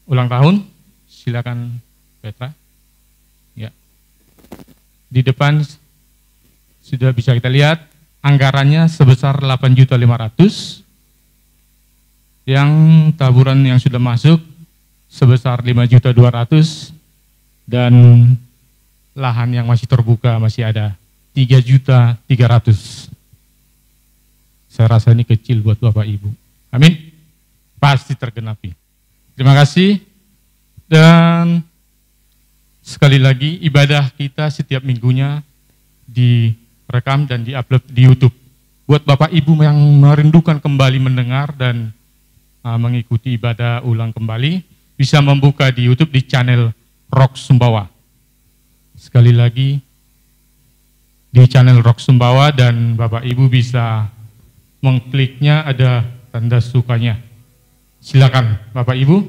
ulang tahun, silakan Petra. Ya. Di depan sudah bisa kita lihat anggarannya sebesar 8.500.000, yang taburan yang sudah masuk sebesar 5.200.000, dan lahan yang masih terbuka masih ada 3.300.000. Saya rasa ini kecil buat Bapak Ibu. Amin. Pasti tergenapi. Terima kasih. Dan sekali lagi ibadah kita setiap minggunya direkam dan diupload di YouTube. Buat Bapak Ibu yang merindukan kembali mendengar dan mengikuti ibadah ulang kembali, bisa membuka di YouTube di channel Rock Sumbawa. Sekali lagi di channel Rock Sumbawa, dan Bapak Ibu bisa mengkliknya, ada tanda sukanya. Silakan Bapak Ibu.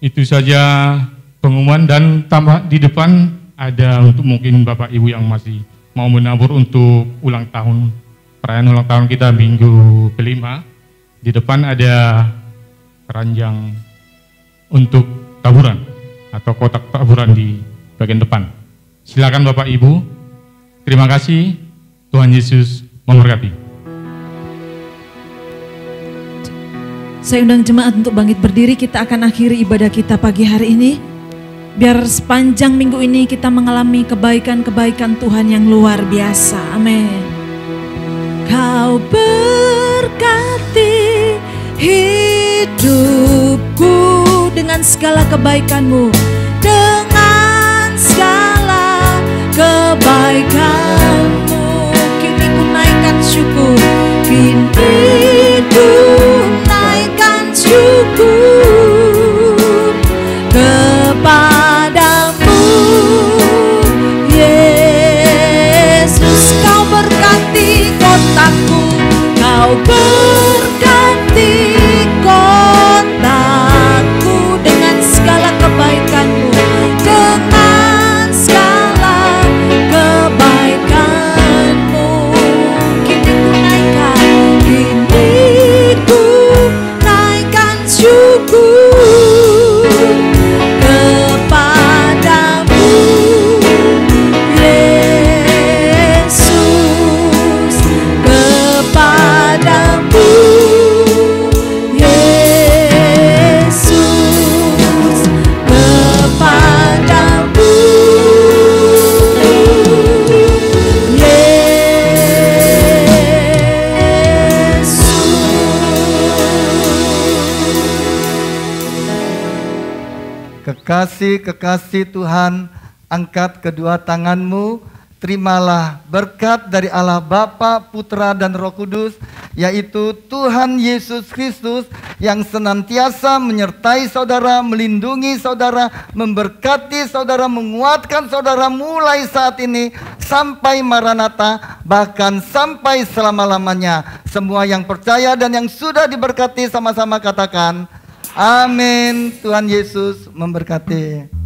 Itu saja pengumuman, dan tambah di depan ada untuk mungkin Bapak Ibu yang masih mau menabur untuk ulang tahun, perayaan ulang tahun kita minggu kelima. Di depan ada keranjang untuk taburan atau kotak taburan di bagian depan. Silakan Bapak Ibu. Terima kasih. Tuhan Yesus memberkati. Saya undang jemaat untuk bangkit berdiri. Kita akan akhiri ibadah kita pagi hari ini. Biar sepanjang minggu ini kita mengalami kebaikan-kebaikan Tuhan yang luar biasa. Amin. Kau berkati hidupku dengan segala kebaikan-Mu, dengan segala kebaikan-Mu. Kini ku naikkan syukur, kini ku naikkan syukur kepadamu, Yesus. Kau berkati kotaku, kau berkati kotaku dengan segala kebaikan-Mu, dengan segala kebaikan-Mu. Kini ku naikkan syukur kepadamu, Yesus, kepadamu, Yesus, kepadamu, Kekasih-kekasih Tuhan, angkat kedua tanganmu terimalah berkat dari Allah Bapa, Putra, dan Roh Kudus, yaitu Tuhan Yesus Kristus yang senantiasa menyertai saudara, melindungi saudara, memberkati saudara, menguatkan saudara mulai saat ini sampai Maranatha, bahkan sampai selama-lamanya. Semua yang percaya dan yang sudah diberkati sama-sama katakan, amin. Tuhan Yesus memberkati.